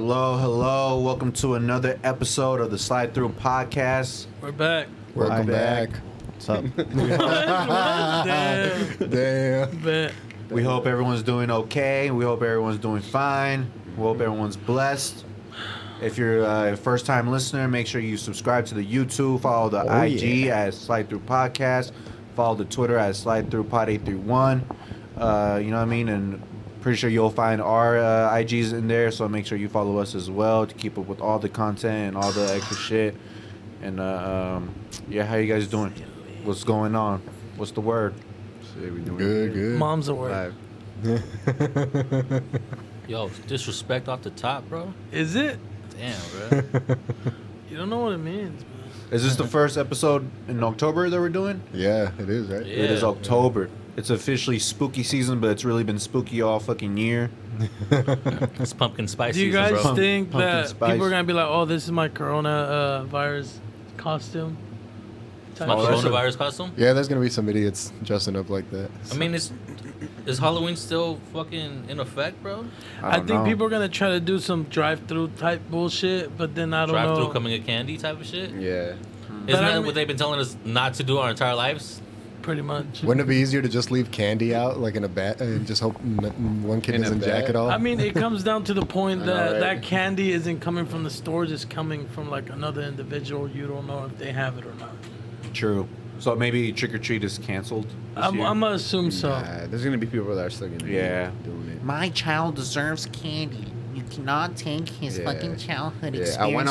Hello. Welcome to another episode of the Slide Thru podcast. We're back. Welcome back. What's up? Damn. We hope everyone's doing okay. We hope everyone's doing fine. We hope everyone's blessed. If you're a first-time listener, make sure you subscribe to the YouTube. Follow the IG at Slide Thru Podcast. Follow the Twitter at Slide Thru Pod 831. You know what I mean? And pretty sure you'll find our IGs in there. So make sure you follow us as well to keep up with all the content and all the extra shit. And yeah, how you guys doing? What's going on? What's the word? Shit, we doing good. Mom's the word. Yo, disrespect off the top, bro. Is it? Damn, bro. You don't know what it means, man. Is this the first episode in October that we're doing? Yeah, it is, right? Yeah. It is October. It's officially spooky season, but it's really been spooky all fucking year. It's pumpkin spice Do you season, guys bro. think Pumpkin that spice. people are going to be like, oh, this is my corona virus costume? My coronavirus costume? Yeah, there's gonna be some idiots dressing up like that. I mean, is Halloween still fucking in effect, bro? I think know. people are going to try to do some drive-through type bullshit, but then I don't know. Drive-through coming a candy type of shit? Yeah. Isn't But I that mean- what they've been telling us not to do our entire lives? Pretty much. Wouldn't it be easier to just leave candy out, like in a bag, and just hope one kid In a doesn't bag? jack it all? I mean, it comes down to the point I know, that right? that candy isn't coming from the stores. It's coming from, like, another individual. You don't know if they have it or not. True. So maybe Trick or Treat is canceled. I'm going to assume so. Nah, there's gonna be people that are still gonna Yeah. be doing it. My child deserves candy. You cannot take his Yeah. fucking childhood Yeah, experience I went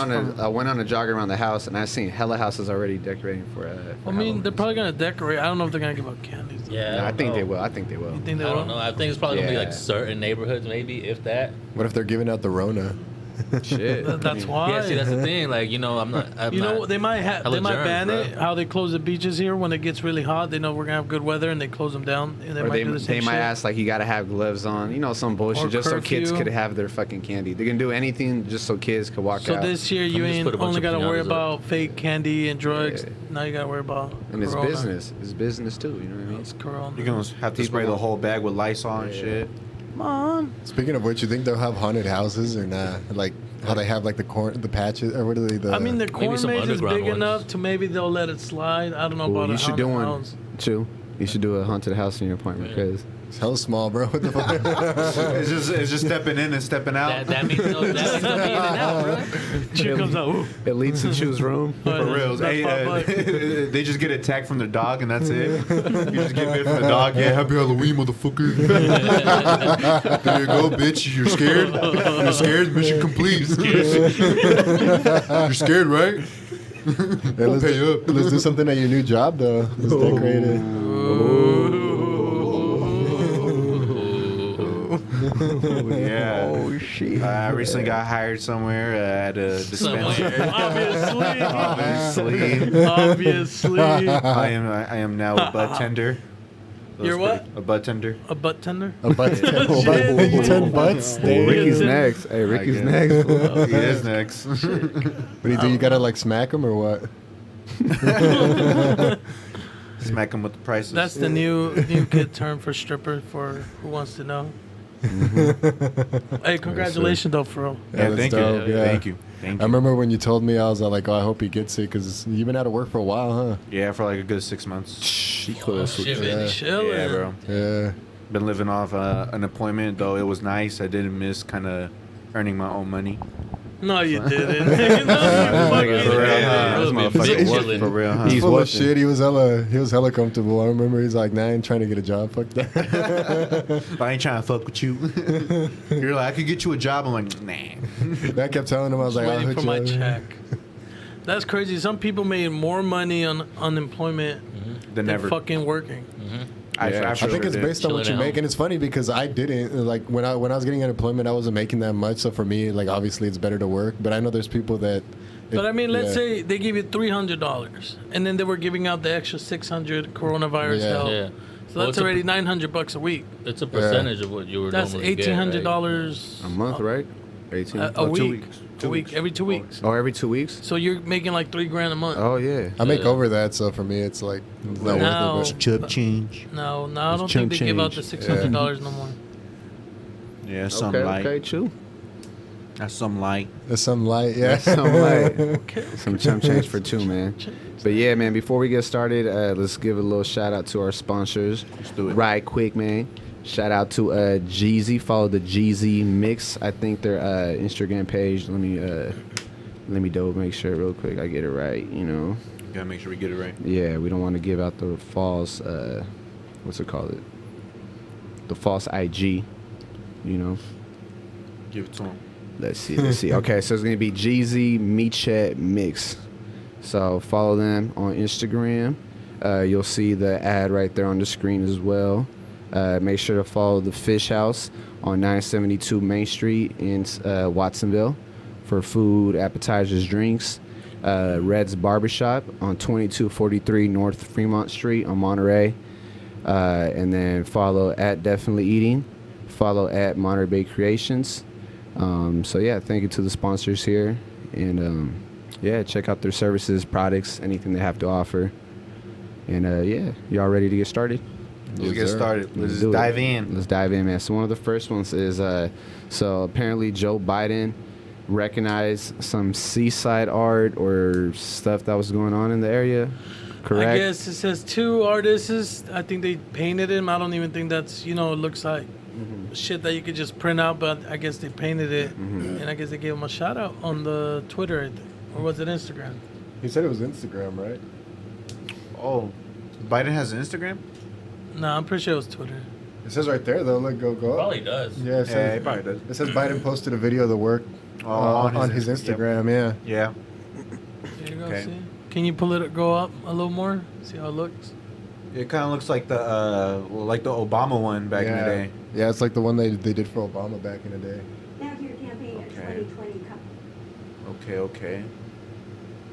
on a from... jog around the house and I seen hella houses already decorating for. I mean, they're probably going to decorate. I don't know if they're going to give out candies. though. Yeah. I think know. they will. I think they will. You think they I will? don't know. I think it's probably going to be like Yeah. certain neighborhoods, maybe, if that. What if they're giving out the Rona? Shit. That's why. Yeah, see, that's the thing. Like, you know, I'm You know, not, they might hella ban germs, it. bro. How they close the beaches here when it gets really hot. They know we're gonna have good weather and they close them down. And they Or might do the they same might shit. ask like you gotta have gloves on, you know, some bullshit, Or just so kids curfew. could have their fucking candy. They can do anything just so kids could walk So out. this year you just ain't put a bunch only of gotta worry pinatas up. about fake candy and drugs. Yeah. Now you gotta worry about And it's corona. business. It's business too. You know what I mean? It's corona. You're going to have to People spray the want- whole bag with Lysol and Yeah. shit. Come on. Speaking of which, you think they'll have haunted houses or not? Like how they have like the patches, or what are they? I mean, the corn some maze is underground big ones. enough to maybe they'll let it slide. I don't know Ooh, about you a should do haunted one. house. Chew. You should do a haunted house in your apartment because it's hella small, bro. What the fuck? It's just stepping in and stepping out. that means no, that means no be in and out, bro. Chick comes out. Ooh. it leads to Chew's room. For real. That's Hey, $5. they just get attacked from their dog and that's it. You just get bit from the dog. Yeah, happy Halloween, motherfucker. There you go, bitch. You're scared? You're scared? Mission complete. You're scared, right? Hey, let's, pay up. let's do something at your new job, though. Let's decorate it. Yeah. Oh shit. I recently got hired somewhere at a dispensary. Somewhere. Obviously. Obviously. I am now a bud tender. That You're was what? pretty- A bud tender. A butt tender? A butt, 10 butts. Damn. Ricky's next. Hey, Ricky's guess. next. He is next. What do you do? You gotta like smack them or what? Smack him with the prices. That's the new kid term for stripper for who wants to know. Hey, congratulations though, for real. Yeah, that's thank dope, you. yeah. Thank you. Thank I you. remember when you told me, I was like, oh, I hope he gets it, because you've been out of work for a while, huh? Yeah, for like a good 6 months. Oh, shit, Yeah. man. Chilling. Yeah, bro. Yeah. Been living off unemployment, though it was nice. I didn't miss kind of earning my own money. No, you didn't. No, you fucking For real, didn't. huh? This Big motherfucker work chillin'. For real, huh? He's He's full of working. shit. He was hella comfortable. I remember he's like, nah, I ain't trying to get a job. Fuck that. I ain't trying to fuck with you. You're like, I could get you a job. I'm like, nah. I kept telling him, I was Just like, I'll waiting hook for my you up. check. That's crazy. Some people made more money on unemployment Then than never. for working. I I think it's based on what you Chilling make, out. and it's funny because I didn't like when I was getting unemployment, I wasn't making that much. So for me, like obviously it's better to work. But I know there's people that. But I mean, let's yeah. say they give you $300, and then they were giving out the extra $600 coronavirus Yeah. help. Yeah. So Well, that's it's a- already $900 a week. It's a percentage of what you were That's normally get, right? $1,800 A month, right? 18. a Oh, 2 week. weeks. A week, every 2 weeks. Oh, every 2 weeks. So you're making like $3,000 a month. Oh yeah. I make Yeah. over that, so for me it's like not No. worth it. Chub change. No, I don't chump think they give out the change. $600 no more. Yeah, something Okay. like. Okay. Chew. That's some light. There's some light, yeah. Some light. Okay. Some chump change for 2, man. But yeah, man, before we get started, let's give a little shout out to our sponsors. Let's do it. Right quick, man. Shout out to Jeezy. Follow the Jeezy Mix. I think their Instagram page. Let me double make sure real quick I get it right, you know. Gotta make sure we get it right. Yeah, we don't want to give out the false what's it called? The false IG, you know. Give it to him. Let's see. Okay, so it's gonna be Jeezy Meechat Mix. So follow them on Instagram. You'll see the ad right there on the screen as well. Make sure to follow the Fish House on 972 Main Street in Watsonville for food, appetizers, drinks. Red's Barbershop on 2243 North Fremont Street on Monterey. And then follow at Definitely Eating. Follow at Monterey Bay Creations. So yeah, thank you to the sponsors here, and yeah, check out their services, products, anything they have to offer. And yeah, y'all ready to get started? Let's get started. Let's do it. dive in. Let's dive in, man. So one of the first ones is so apparently Joe Biden recognized some seaside art or stuff that was going on in the area. Correct. I guess it says 2 artists. I think they painted him. I don't even think that's, it looks like shit that you could just print out, but I guess they painted it. And I guess they gave him a shout out on the Twitter, I think. Or was it Instagram? He said it was Instagram, right? Oh, Biden has an Instagram? No, I'm pretty sure it was Twitter. It says right there, though. Look, go up. Probably does. Yeah, it says, he probably does. It says Biden posted a video of the work on his Instagram, Yeah. There you go, Okay. see? Can you go up a little more? See how it looks? It kind of looks like the Obama one back in the day. Yeah, it's like the one they did for Obama back in the day. Now to your campaign at Okay. 2020. Okay.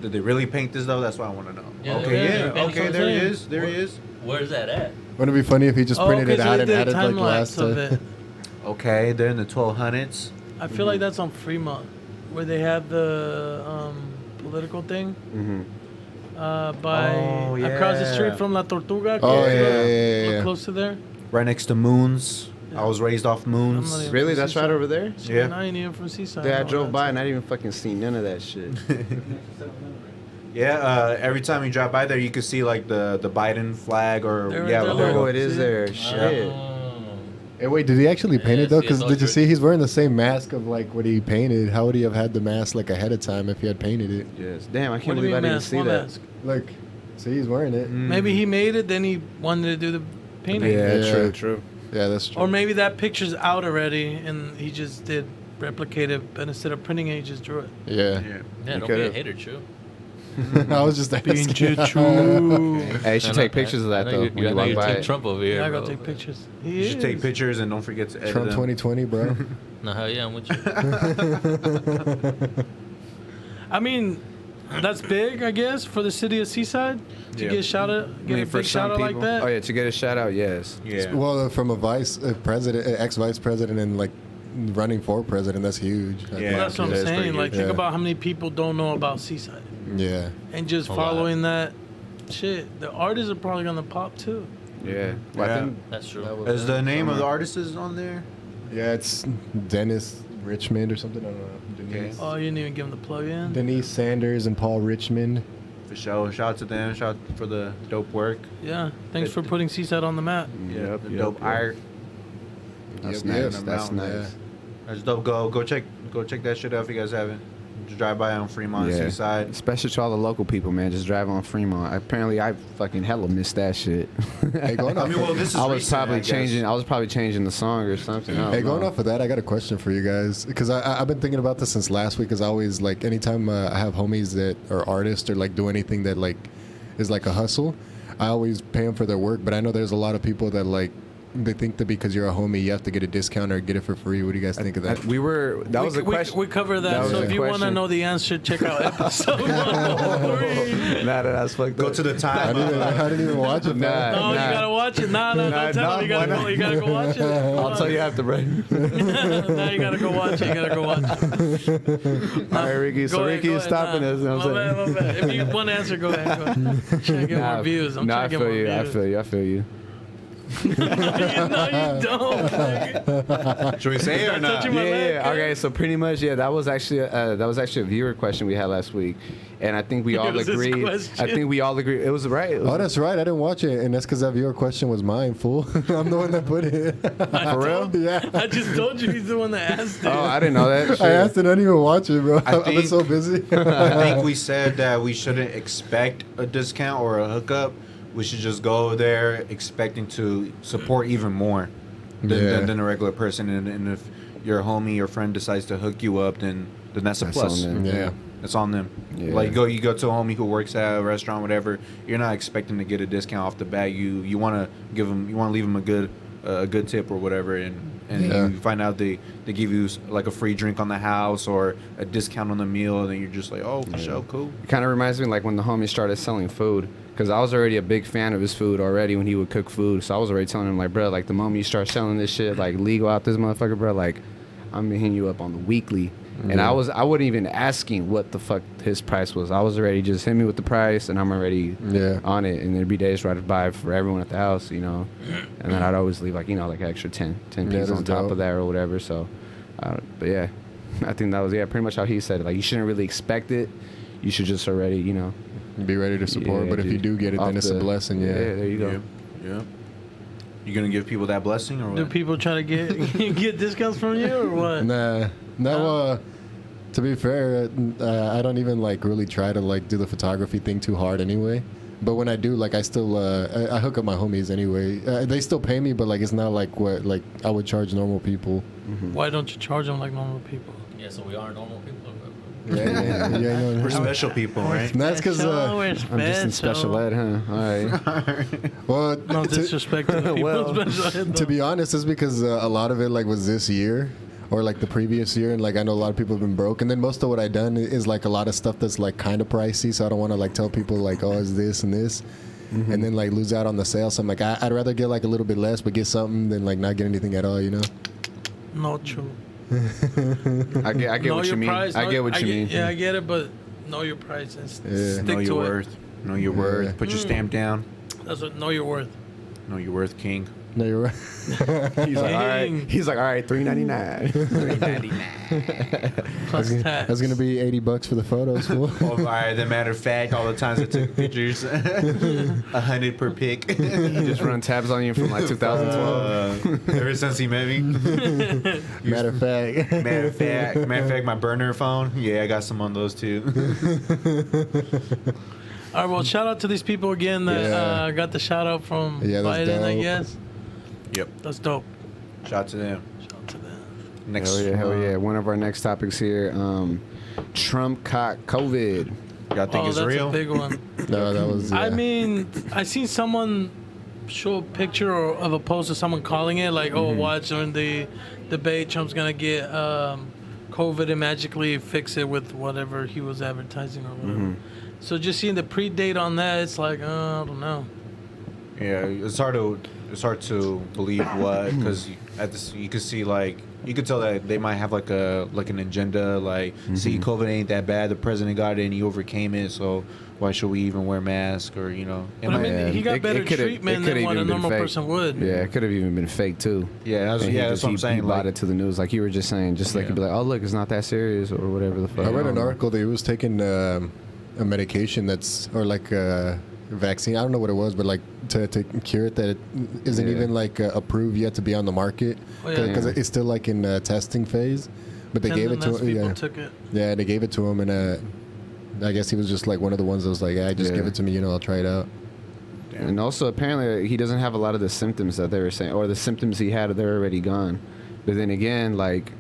Did they really paint this though? That's what I want to know. Yeah, Okay, they yeah. painted Okay, it. there he is. There he is. Where's that at? Wouldn't it be funny if he just printed it okay, so out they and did a added like time lapse last of time? it. Okay, they're in the 1200s. I feel like that's on Fremont, where they have the political thing. By across the street from La Tortuga. Oh, Look- yeah. Look close to there. Right next to Moons. I was raised off I'm Moons. not even Really? from That's right Seaside. over there? Yeah. I ain't even from Seaside. Yeah, I No, drove by that's- and I didn't even fucking see none of that shit. Yeah, every time you drive by there, you can see like the Biden flag or There- yeah. there- there you Oh, go. it is there. Shit. Hey, wait, did he actually paint it though? Yeah, Because see, did you it's see he's wearing the same mask of like what he painted? How would he have had the mask like ahead of time if he had painted it? Yes. Damn, I What can't do you believe I mean didn't mask? see What that. mask? Like, see, he's wearing it. Maybe he made it, then he wanted to do the painting. Yeah. True. Yeah, that's true. Or maybe that picture's out already, and he just did replicate it, but instead of printing it, he just drew it. Yeah. Yeah. Yeah, don't be a could've. hater, Chew. I was just Being asking. true. Hey, you should take pictures of that though when you walk by Team it. Trump over here, Yeah, I bro. gotta take pictures. You should take pictures and don't forget to edit Trump them. 2020, bro. No, hell yeah, I'm with you. I mean, that's big, I guess, for the city of Seaside to Yeah. get shouted, get a big shout out like that. Oh yeah, to get a shout out, yes. Yeah. Well, from a ex-vice president, and like running for president, that's huge. I Yeah. think. Well, that's what I'm That's pretty saying. good. Like, think Yeah. about how many people don't know about Seaside, Yeah. and just A lot. following that shit. The artists are probably gonna pop too. Yeah. Well, I Yeah. think That's true. That was- Is the name of the Summer. artist is on there? Yeah, it's Dennis Richmond or something. I don't know. Denise. Oh, you didn't even give them the plug in. Denise Sanders and Paul Richmond. For sure. Shout out to them. Shout out for the dope work. Yeah, thanks for putting Seaside on the map. Yep, The yep, dope yep. art. That's Yep, nice. yep. That's Mountain, nice. That's dope. Go check that shit out if you guys haven't. Just drive by on Fremont Yeah. Seaside. Especially to all the local people, man. Just drive on Fremont. Apparently, I fucking hella missed that shit. Hey, going I off, mean, well, this is I was recent, probably I guess. changing. I was probably changing the song or something. I don't hey, going know. off of that, I got a question for you guys because I've been thinking about this since last week. Because I always like anytime I have homies that are artists or like do anything that like is like a hustle, I always pay them for their work. But I know there's a lot of people that like they think that because you're a homie, you have to get a discount or get it for free. What do you guys think of that? We were. That was a question. We cover that. That was So a if you want to question. know the answer, check out episode 103. Nah, that's fucked Go up. to the I time. didn't even watch it. Nah. man. No, you gotta watch it. Nah, don't tell him. You gotta go. You gotta go watch it. I'll tell you after, bro. Now you gotta go watch it. You gotta go watch it. All right, Ricky. So Go ahead, Ricky go is ahead. stopping us. You know what I'm saying? My bad. If you want to answer, go ahead. Go ahead. Trying to get more views. I'm nah, I trying to get feel more you. I views. feel you. I feel you. No, you don't. nigga. Should we say it or Not not? touching my leg, Yeah. Okay. So pretty much, yeah. That was actually a viewer question we had last week, and I think we all It was his agree. question. I think we all agree. It was right. It was, Oh, that's right. I didn't watch it, and that's because that viewer question was mine, fool. I'm the one that put it. for real. Yeah. I just told you he's the one that asked it. Oh, I didn't know that. I asked it. I didn't even watch it, bro. I I've been think- so busy. I think we said that we shouldn't expect a discount or a hookup. We should just go there expecting to support even more than a regular person. And if your homie or friend decides to hook you up, then that's a That's plus. on them. Yeah. It's on them. Yeah. Like you go to a homie who works at a restaurant, whatever. You're not expecting to get a discount off the bat. You want to give them, you want to leave them a good tip or whatever, and Yeah. you find out they give you like a free drink on the house or a discount on the meal, and then you're just like, oh, for sure, cool. It kind of reminds me like when the homie started selling food, because I was already a big fan of his food already when he would cook food. So I was already telling him like, bro, like the moment you start selling this shit like legal out this motherfucker, bro, like I'm hitting you up on the weekly. And I wasn't even asking what the fuck his price was. I was already just hit me with the price, and I'm already on it. And there'd be days where I'd buy for everyone at the house, you know. And then I'd always leave like like an extra 10 pieces that's on top dope. of that or whatever. So, but yeah, I think that was pretty much how he said it. Like you shouldn't really expect it. You should just already, Be ready to support, Yeah, but if you dude. do get it, Off then it's a the- blessing. Yeah. there you go. Yeah. You gonna give people that blessing or Do what? people try to get discounts from you or what? Nah, no. To be fair, I don't even like really try to like do the photography thing too hard anyway. But when I do, like, I still I hook up my homies anyway. They still pay me, but like it's not like what like I would charge normal people. Why don't you charge them like normal people? Yeah, so we are normal people. Yeah, We're special people, right? That's because Special, we're I'm just in special ed, huh? All right. well, No disrespect to the people Well, in special ed, to though. be honest, it's because a lot of it like was this year or like the previous year, and like I know a lot of people have been broke, and then most of what I done is like a lot of stuff that's like kind of pricey, so I don't want to like tell people like, oh, it's this and this, and then like lose out on the sale. So I'm like, I'd rather get like a little bit less but get something than like not get anything at all, you know. Not true. I get Know what you your mean. price, I get what you mean. Yeah, I get it, but know your price and Yeah. stick Know to your it. worth. Know your worth. Put your stamp down. That's what know your worth. Know your worth, King. No, you're right. He's like, all right. Dang. He's like, all right, $3.99. Plus tax. That's gonna be $80 for the photos. Fool. Oh, all right. The matter of fact, all the times I took pictures, 100 per pic. Just run tabs on you from like 2012. Ever since he met me. Matter of fact. Matter of fact, my burner phone. Yeah, I got some on those too. All right, well, shout out to these people again that Yeah. got the shout out from Yeah, that's Biden, I dope. guess. Yep. That's dope. Shout out to them. Shout out to them. Next. Hell yeah. One of our next topics here. Trump caught COVID. Y'all think Oh, it's that's real? a big one. No, that was. I yeah. mean, I seen someone show a picture of a post of someone calling it like, "Oh, watch during the debate, Trump's gonna get COVID and magically fix it with whatever he was advertising or whatever." So just seeing the predate on that, it's like, I don't know. Yeah, it's hard to believe what, because you could see like you could tell that they might have like an agenda, like see COVID ain't that bad, the president got it and he overcame it, so why should we even wear masks, or you know? But I mean, he got better treatment than what a normal person would. Yeah, it could have even been fake too. Yeah, that's, And he that's just- what I'm he saying. brought Like, it to the news, like you were just saying, just like Yeah. you'd be like, oh look, it's not that serious or whatever the fuck. I read an don't know. article that he was taking a medication that's or like a vaccine. I don't know what it was, but like to cure it that it isn't Yeah. even like approved yet to be on the market Oh, yeah. because Yeah. it's still like in testing phase. But they And gave then it to less him. people Yeah, took it. yeah, they gave it to him, and I guess he was just like one of the ones that was like, "Yeah, just Yeah. give it to me, I'll try it out." And also, apparently, he doesn't have a lot of the symptoms that they were saying, or the symptoms he had, they're already gone. But then again, like,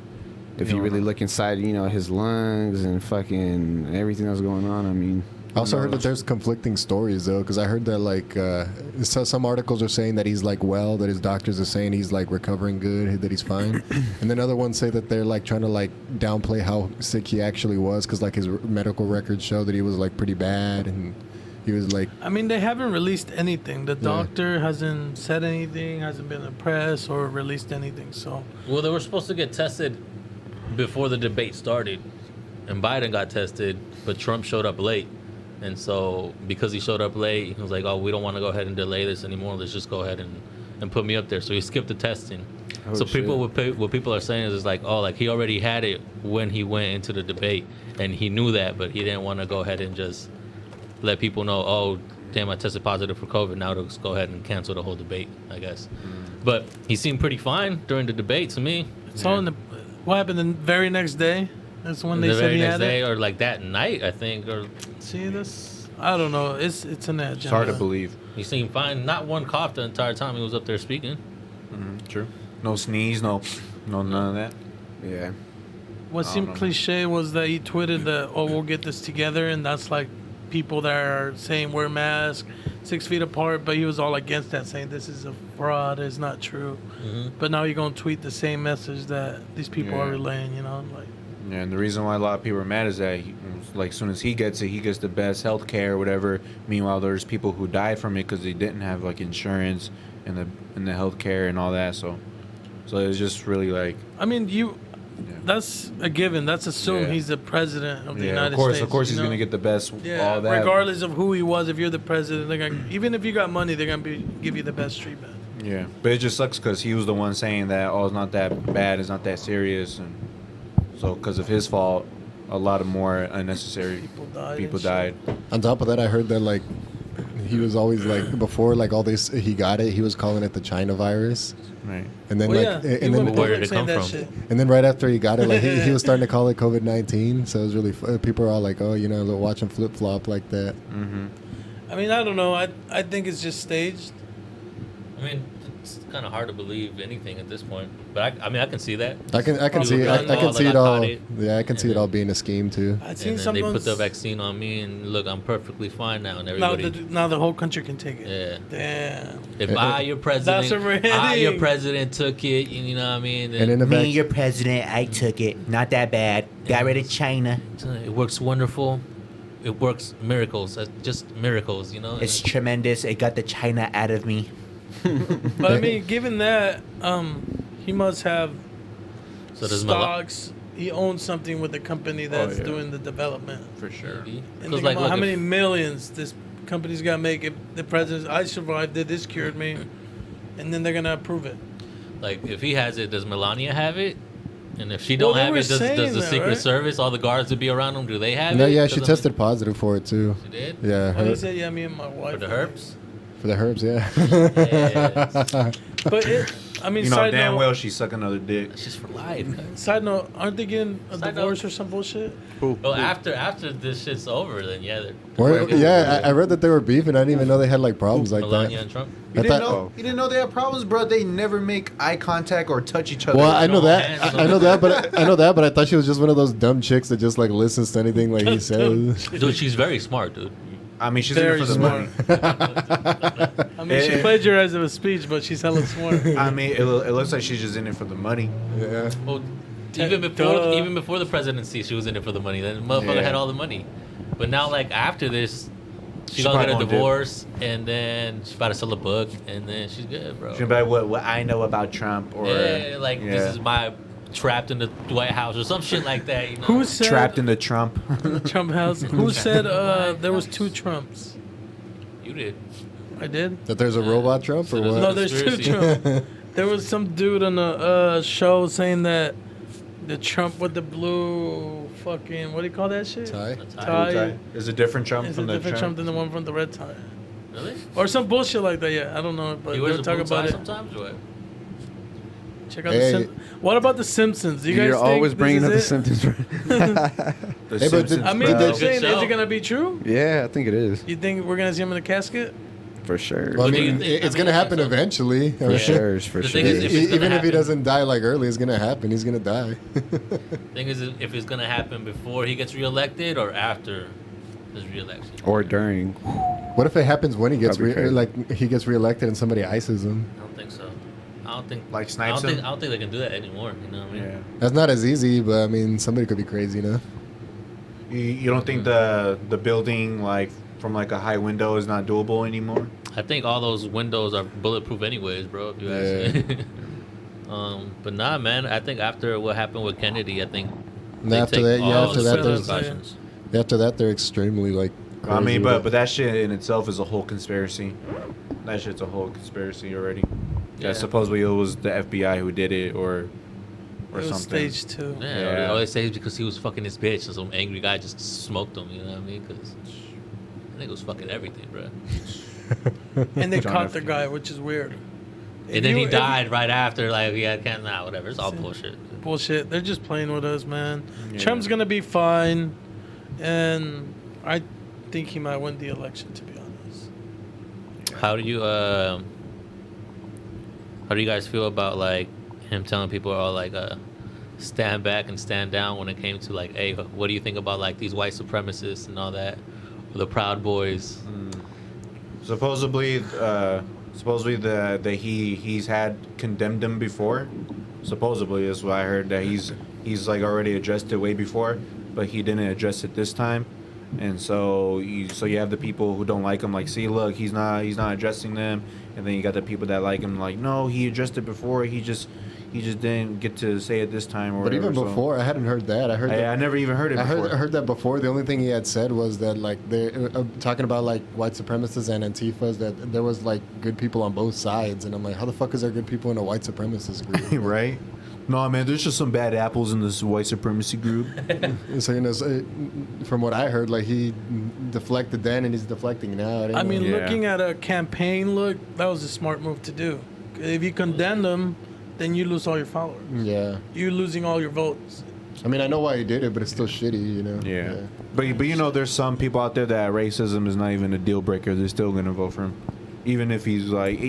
if you really look inside, his lungs and fucking everything that's going on, I mean. I also who heard that knows? there's conflicting stories though, because I heard that like some articles are saying that he's like well, that his doctors are saying he's like recovering good, that he's fine, and then other ones say that they're like trying to like downplay how sick he actually was, because like his medical records show that he was like pretty bad, and he was like, I mean, they haven't released anything. The doctor hasn't said anything, hasn't been in the press or released anything. So Well, they were supposed to get tested before the debate started, and Biden got tested, but Trump showed up late. And so, because he showed up late, he was like, "Oh, we don't want to go ahead and delay this anymore. Let's just go ahead and put me up there. So he skipped the testing. Oh, So people, shit. what people are saying is like, oh, like he already had it when he went into the debate, and he knew that, but he didn't want to go ahead and just let people know, oh, damn, I tested positive for COVID. Now let's go ahead and cancel the whole debate, I guess. But he seemed pretty fine during the debate to me. So in the, what happened the very next day? That's when they The said very he next had day, it. or like that night, I think, or See this? I don't know. It's an agenda. It's hard to believe. he seemed fine. Not one cough the entire time he was up there speaking. True. No sneeze, no none of that. Yeah. What seemed know. cliche was that he tweeted that, "Oh, we'll get this together," and that's like people that are saying wear masks, 6 feet apart. But he was all against that, saying this is a fraud. It's not true. But now you're gonna tweet the same message that these people are Yeah. relaying. You know, like Yeah, and the reason why a lot of people are mad is that, like, as soon as he gets it, he gets the best health care or whatever. Meanwhile, there's people who died from it because they didn't have like insurance and the health care and all that. So it's just really like, I mean, that's a given. That's assumed Yeah. he's the president of the yeah, United of course, States. of course, you he's know? gonna get the best. Yeah, all that. regardless of who he was, if you're the president, they're gonna, even if you got money, they're gonna give you the best treatment. Yeah, but it just sucks because he was the one saying that, oh, it's not that bad, it's not that serious, and so because of his fault, a lot of more unnecessary People died. people and shit. died. On top of that, I heard that like he was always like before like all this he got it, he was calling it the China virus, Right. and then Well, like yeah, he and then went Where did public it saying come that from? shit. and then right after he got it, like he was starting to call it COVID-19. So it was really people are all like, oh, you know, they'll watch him flip flop like that. I mean, I don't know. I think it's just staged. I mean, it's kind of hard to believe anything at this point. But I mean, I can see that. I can Probably see gun I law, can see like it I all. caught it. Yeah, I can see it all being a scheme too. I'd seen And then they someone. put the vaccine on me, and look, I'm perfectly fine now, and Now everybody. now the whole country can take it. Yeah. Damn. If I, your president, That's already- your president took it, you know what I mean? And in the Me, vac- your president, I took it. Not that bad. Got rid of China. it works wonderful. It works miracles, just miracles, you know. It's tremendous. It got the China out of me. But I mean, given that, he must have So does Mala- stocks. He owns something with the company that's yeah. doing the development. For sure. And Because think like, about look, how if- many millions this company's got to make if the president, I survived it, this cured me, and then they're going to approve it. like if he has it, does Melania have it? And if she Well, don't they have were it, does saying the that, Secret right? Service, all the guards that be around him, do they have no, it? yeah, she 'Cause I mean- tested positive for it too. She did? Yeah, Well, he her- said, yeah, me and my wife. For the herbs? for the herbs, yeah. Yes. But I mean, You know side damn note, well she's sucking another dick. It's just for life. side note, aren't they getting a Side divorce note. or some bullshit? Well, after this shit's over, then yeah, they're Well, yeah, I read that they were beefing. I didn't even know they had like problems like Melania that. and Trump. You I didn't thought- know? You didn't know they had problems, bro? They never make eye contact or touch each other. Well, I know No that. hands, I know that, but I thought she was just one of those dumb chicks that just like listens to anything like he says. Dude, she's very smart, dude. I mean, she's in Very it for the smart. money. I mean, she Eh. plagiarized a speech, but she's hella smart. I mean, it looks like she's just in it for the money. Yeah. Well, Duh. even before the presidency, she was in it for the money. Then the motherfucker Yeah. had all the money. But now, like after this, she's She's gonna get a probably gonna divorce, and then she's about to sell a book, and then she's good, bro. She'll be like, what I know about Trump, or Yeah, like yeah. this is my trapped in the White House or some shit like that. You know? Who said trapped in the Trump. Trump house? Who said there was two Trumps? You did. I did. That there's a robot Trump So or there's what? No, there's two Conspiracy. Trumps. There was some dude on a show saying that the Trump with the blue fucking, what do you call that shit? Tie? Tie. Is a different Trump It's a from the different Trump Trump. than the one from the red tie. Really? Or some bullshit like that, yeah. I don't know, but You they wear were the talking blue about tie it. sometimes, or what? Check out Hey. the What about the Simpsons? Do you guys You're think always this bringing is up the it? Simpsons. The Hey, but Simpsons, did- I mean, But they're that's- saying, Good is show. it going to be true? Yeah, I think it is You think we're going to see him in the casket? for sure. Well, I What do you mean, think? it's I gonna mean, happen so- eventually. For sure, for The sure. thing is, if it's gonna Even if he happen- doesn't die like early, it's gonna happen. He's gonna die. Thing is, if it's gonna happen before he gets reelected or after his reelection. Or during. What if it happens when he gets That'd be crazy. like he gets reelected and somebody ices him? I don't think so. I don't think Like I snipes don't think him? I don't think they can do that anymore. You know what I mean? Yeah. That's not as easy, but I mean, somebody could be crazy enough. You don't think the building like from like a high window is not doable anymore? I think all those windows are bulletproof anyways, bro. If you ask me. But nah, man. I think after what happened with Kennedy, I think. And they after take that, yeah, all after the that, there's precautions. after that they're extremely like. I mean, crazy but with it. that shit in itself is a whole conspiracy. That shit's a whole conspiracy already. Yeah, supposedly it was the FBI who did it, or It was something. stage 2. Yeah, all they say is because he was fucking his bitch, and some angry guy just smoked him. You know what I mean? Because I think it was fucking everything, bro. And they John caught F. the guy, which is weird. And then he died right after. Like, yeah, can't whatever. It's all bullshit. Bullshit. They're just playing with us, man. Yeah. Trump's gonna be fine, and I think he might win the election. To be honest. How do you guys feel about like him telling people all like stand back and stand down when it came to like, hey, what do you think about like these white supremacists and all that, the Proud Boys? Supposedly that he's had condemned them before. Supposedly is what I heard, that he's like already addressed it way before, but he didn't address it this time. And so you have the people who don't like him, like, see, look, he's not addressing them, and then you got the people that like him, like, no, he addressed it before, he just didn't get to say it this time. Or But even whatever, before, I hadn't heard that. I never even heard it before. I heard that before. The only thing he had said was that, like, they're talking about, like, white supremacists and Antifas, that there was, like, good people on both sides. And I'm like, how the fuck is there good people in a white supremacist group? Right? No, man, there's just some bad apples in this white supremacy group. So, you know, from what I heard, like, he deflected then and he's deflecting now. I mean, Yeah. looking at a campaign look, that was a smart move to do. If you condemn them, then you lose all your followers. Yeah. You're losing all your votes. I mean, I know why he did it, but it's still shitty, you know? Yeah. But you know, there's some people out there that racism is not even a deal breaker. They're still gonna vote for him, even if he like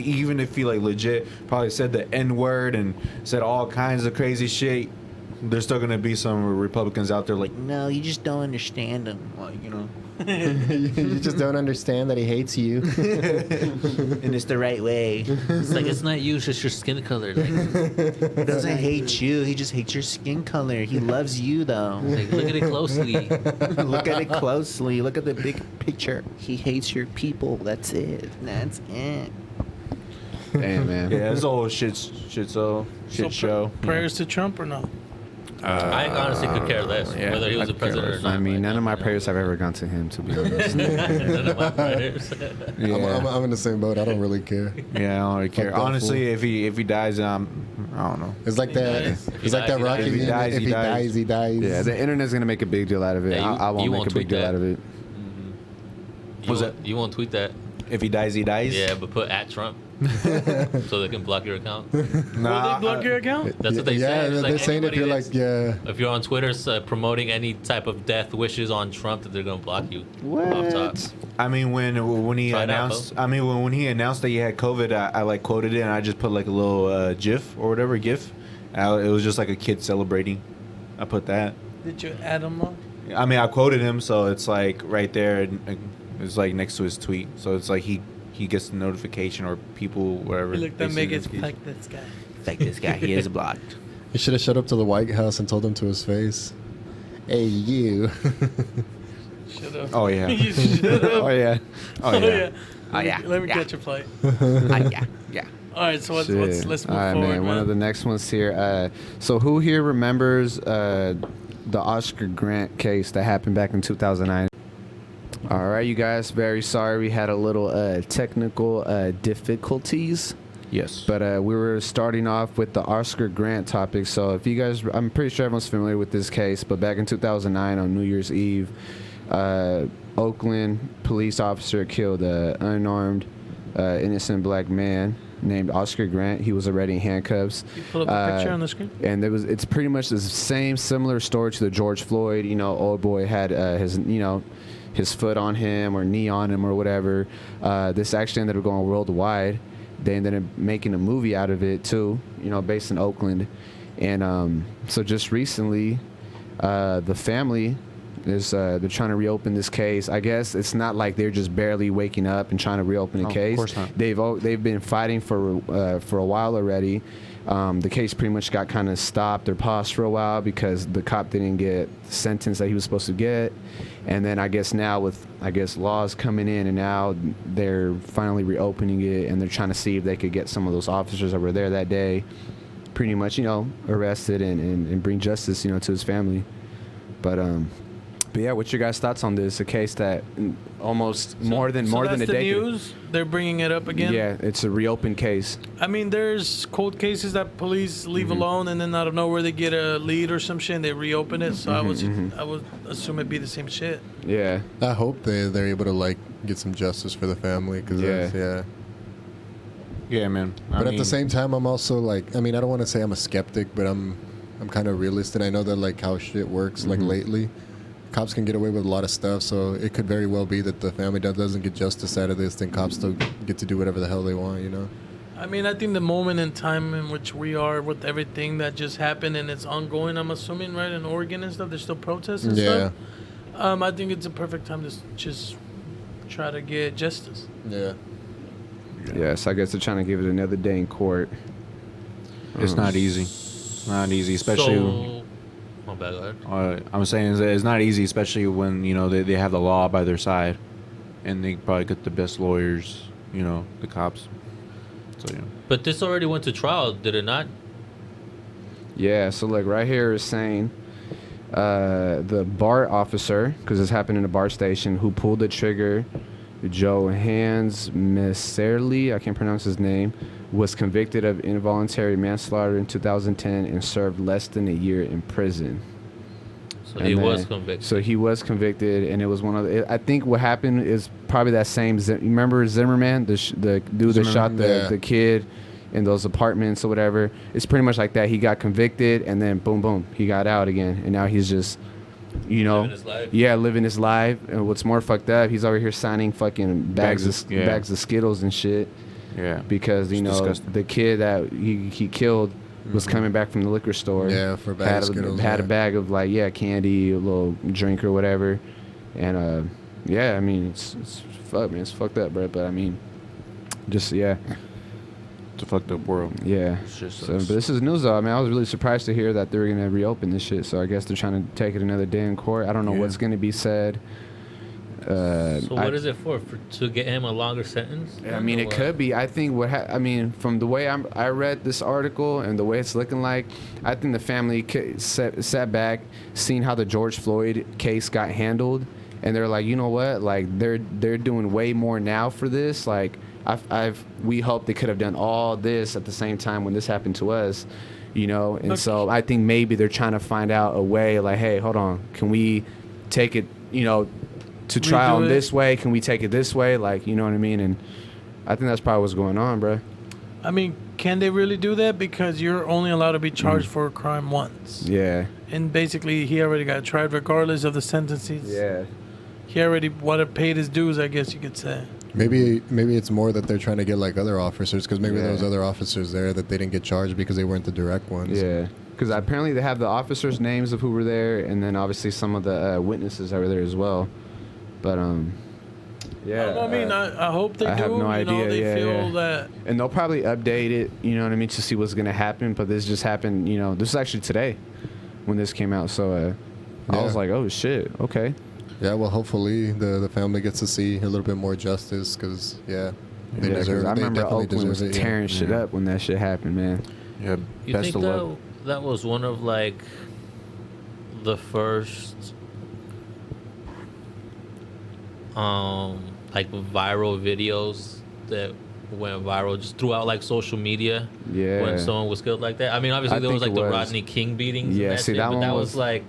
legit probably said the N word and said all kinds of crazy shit. There's still gonna be some Republicans out there like, No, you just don't understand him. like, you know, You just don't understand that he hates you. And it's the right way. It's like, it's not you, it's just your skin color. Like, He doesn't hate you. He just hates your skin color. He loves you, though. like, look at it closely. Look at it closely. Look at the big picture. He hates your people. That's it. That's it. Damn, man. yeah, it's a whole shit show. Prayers to Trump or no? I honestly could care less yeah, whether he was I a could care president or less. not. I mean, Like, none of my you know. prayers have ever gone to him, to be honest. None of my prayers. I'm in the same boat. I don't really care. Yeah, I don't really care. Fuck that Honestly, if he dies, I don't know. It's like that. dies. If he It's like dies, that he Rocky dies. meme. If he dies, If he he dies. dies, he dies. Yeah, the internet's going to make a big deal out of it. Yeah, I won't you make won't a big tweet deal that. out of it. You won't tweet that. If he dies, he dies. Yeah, but put at Trump so they can block your account. Nah, Will they block your account? That's what they Yeah, say. It's they're like saying if anybody you're that's- like, yeah. if you're on Twitter promoting any type of death wishes on Trump, that they're gonna block you. What? Off top. I mean, when he Try it out, announced, when he announced that he had COVID, I like quoted it and I just put like a little GIF or whatever GIF. It was just like a kid celebrating. I put that. Did you add him up? I mean, I quoted him, so it's like right there. It's like next to his tweet, so it's like he gets the notification or people whatever. Look, they that see make the it notification. like this guy. Like this guy, he is blocked. You should have showed up to the White House and told him to his face, "Hey, you." Should have. Oh yeah. You should have. Oh, yeah. Oh yeah. Oh, yeah. Let me Yeah. get your plate. Yeah. All right, so let's Shit. move All right, forward, man. One of the next ones here. So who here remembers the Oscar Grant case that happened back in 2009? All right, you guys. Very sorry we had a little technical difficulties. Yes. But we were starting off with the Oscar Grant topic. So if you guys, I'm pretty sure everyone's familiar with this case. But back in 2009 on New Year's Eve, Oakland police officer killed an unarmed, innocent black man named Oscar Grant. He was already in handcuffs. You pull up a picture on the screen. And it's pretty much the same similar story to the George Floyd. You know, old boy had his foot on him or knee on him or whatever. This actually ended up going worldwide. They ended up making a movie out of it too, you know, based in Oakland. And so just recently, the family is they're trying to reopen this case. I guess it's not like they're just barely waking up and trying to reopen the case. Of course not. They've been fighting for a while already. The case pretty much got kind of stopped or paused for a while because the cop didn't get the sentence that he was supposed to get. And then I guess now with laws coming in, and now they're finally reopening it, and they're trying to see if they could get some of those officers that were there that day pretty much, you know, arrested and bring justice, you know, to his family. But But yeah, what's your guys' thoughts on this? A case that almost more than So a that's the decade. news. They're bringing it up again. Yeah, it's a reopened case. I mean, there's cold cases that police leave Mm-hmm. alone, and then out of nowhere they get a lead or some shit, and they reopen it. So Mm-hmm, I would assume it'd be the same shit. Yeah. I hope they're able to like get some justice for the family because yeah. Yeah, man. But at the same time, I'm also like, I mean, I don't want to say I'm a skeptic, but I'm kind of realist, and I know that like how shit works. Like lately, cops can get away with a lot of stuff, so it could very well be that the family doesn't get justice out of this, then cops still get to do whatever the hell they want, you know? I mean, I think the moment in time in which we are with everything that just happened and it's ongoing, I'm assuming, right, in Oregon and stuff, there's still protests and Yeah. stuff. I think it's a perfect time to just try to get justice. Yeah. Yeah, so I guess they're trying to give it another day in court. It's not easy. Not easy, especially. So, my bad, go ahead. I'm saying it's not easy, especially when they have the law by their side, and they probably get the best lawyers. The cops. So But this already went to trial, did it not? Yeah, so like right here is saying the BART officer, because this happened in a BART station, who pulled the trigger, Johannes Messerli, I can't pronounce his name, was convicted of involuntary manslaughter in 2010 and served less than a year in prison. So And he was then- convicted. So he was convicted, and it was one of the, I think what happened is probably that same, you remember Zimmerman, the dude that shot the kid in those apartments or whatever? It's pretty much like that. He got convicted, and then boom, boom, he got out again, and now he's just, Living his life. yeah, living his life. And what's more fucked up, he's over here signing fucking bags Bags of Skittles and shit yeah. because It's disgusting. the kid that he killed was coming back from the liquor store. Yeah, for a bag of Skittles, had a yeah. bag of candy, a little drink or whatever, and I mean it's fuck, man, it's fucked up, bro. But I mean, just It's a fucked up world. yeah. It's just So, but this is news though. I mean, I was really surprised to hear that they're gonna reopen this shit. So I guess they're trying to take it another day in court. I don't know Yeah. what's gonna be said. So what is it for to get him a longer sentence? I mean, it could be. I think I mean, from the way I read this article and the way it's looking like, I think the family sat back, seen how the George Floyd case got handled, and they're like, you know what? Like they're doing way more now for this. Like we hoped they could have done all this at the same time when this happened to us, And Okay. so I think maybe they're trying to find out a way. Like, hey, hold on, can we take it? To trial Redo it. this way, can we take it this way? Like, you know what I mean? And I think that's probably what's going on, bro. I mean, can they really do that? Because you're only allowed to be charged for a crime once. Yeah. And basically, he already got tried regardless of the sentences. Yeah. He already paid his dues, I guess you could say. Maybe it's more that they're trying to get like other officers because maybe Yeah. there was other officers there that they didn't get charged because they weren't the direct ones. Yeah. Because apparently they have the officers' names of who were there, and then obviously some of the witnesses that were there as well. But yeah. I mean, I hope they I do. have no idea. They Yeah, feel yeah. that. And they'll probably update it, you know what I mean, to see what's gonna happen. But this just happened, This is actually today when this came out. So I was Yeah. like, oh shit, okay. Yeah, well, hopefully the family gets to see a little bit more justice because, they Yeah, 'cause deserve it. I They remember definitely Oakland was deserve it, tearing shit Yeah. up when that shit happened, man. Yeah. You Best think of luck. that was one of like the first like viral videos that went viral just throughout like social media Yeah. when someone was killed like that? I mean, obviously I there was think like it the was. Rodney King beatings. Yeah, and see, shit, that but one that was was like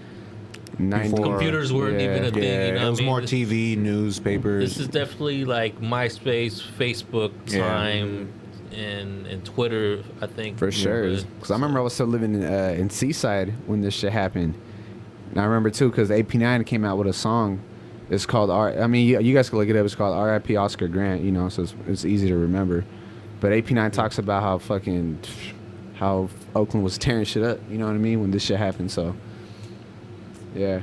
90. Before- computers weren't Yeah. even a thing. Yeah, You know it was what I mean? more TV, newspapers. This is definitely like MySpace, Facebook Yeah. time, and Twitter. I think For sure. but- Because I remember I was still living in Seaside when this shit happened. And I remember too, because AP9 came out with a song. It's called I mean, you guys can look it up. It's called R.I.P. Oscar Grant. So it's easy to remember. But AP9 talks about how Oakland was tearing shit up. You know what I mean? When this shit happened. So yeah,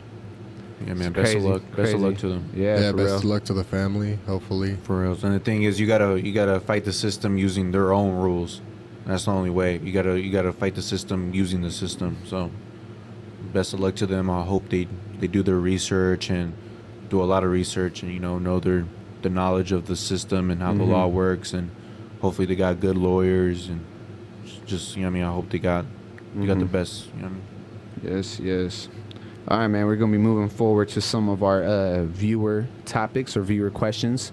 Yeah, man. It's Best of crazy, luck. Best of crazy. luck to them. yeah, Yeah, for best real. of luck to the family, hopefully. For real. And the thing is, you gotta fight the system using their own rules. That's the only way. You gotta fight the system using the system. So, best of luck to them. I hope they do their research and do a lot of research and know the knowledge of the system and how the law works, and hopefully they got good lawyers and just I hope they got the best. Yes. All right, man. We're gonna be moving forward to some of our viewer topics or viewer questions.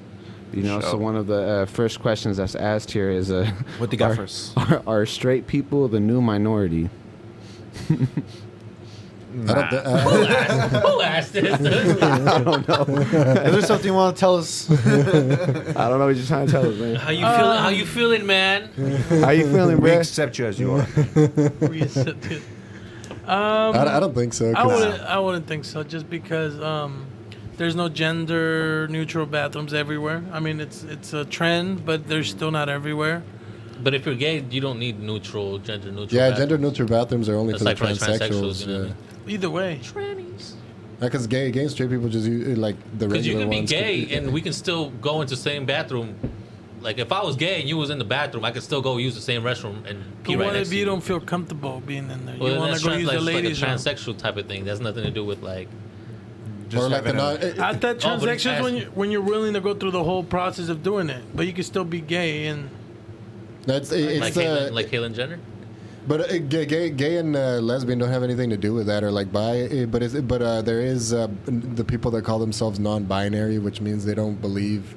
You know, so Sure. one of the first questions that's asked here is, What they got are, first? are straight people the new minority? I don't thi- Who asked this? Is there something you want to tell us? I don't know what you're trying to tell us, man. How you feeling? How you feeling, man? How you feeling, We bro? accept you as you are. Reaccepted. I don't think so. 'Cause I wouldn't think so. Just because there's no gender neutral bathrooms everywhere. I mean, it's a trend, but they're still not everywhere. But if you're gay, you don't need gender neutral. yeah, bathroom. gender neutral bathrooms are only That's for like the for the transsexuals, transsexuals. you know what I Yeah. mean? Either way, Because gay and straight people just use like the Because you regular can be ones. gay and we can still go into the same bathroom. Like if I was gay and you was in the bathroom, I could still go use the same restroom and pee but right what next if to you you. don't feel comfortable being in there? Well, You then want that's to go use the like a ladies' room. transsexual type of thing. That's nothing to do with like. Just or like the having non. I thought Oh, but it's transactions when you're willing to go through the whole process of doing it, but you can still be gay and That's Like Caitlyn Jenner. But gay and lesbian don't have anything to do with that, or like bi. But there is the people that call themselves non-binary, which means they don't believe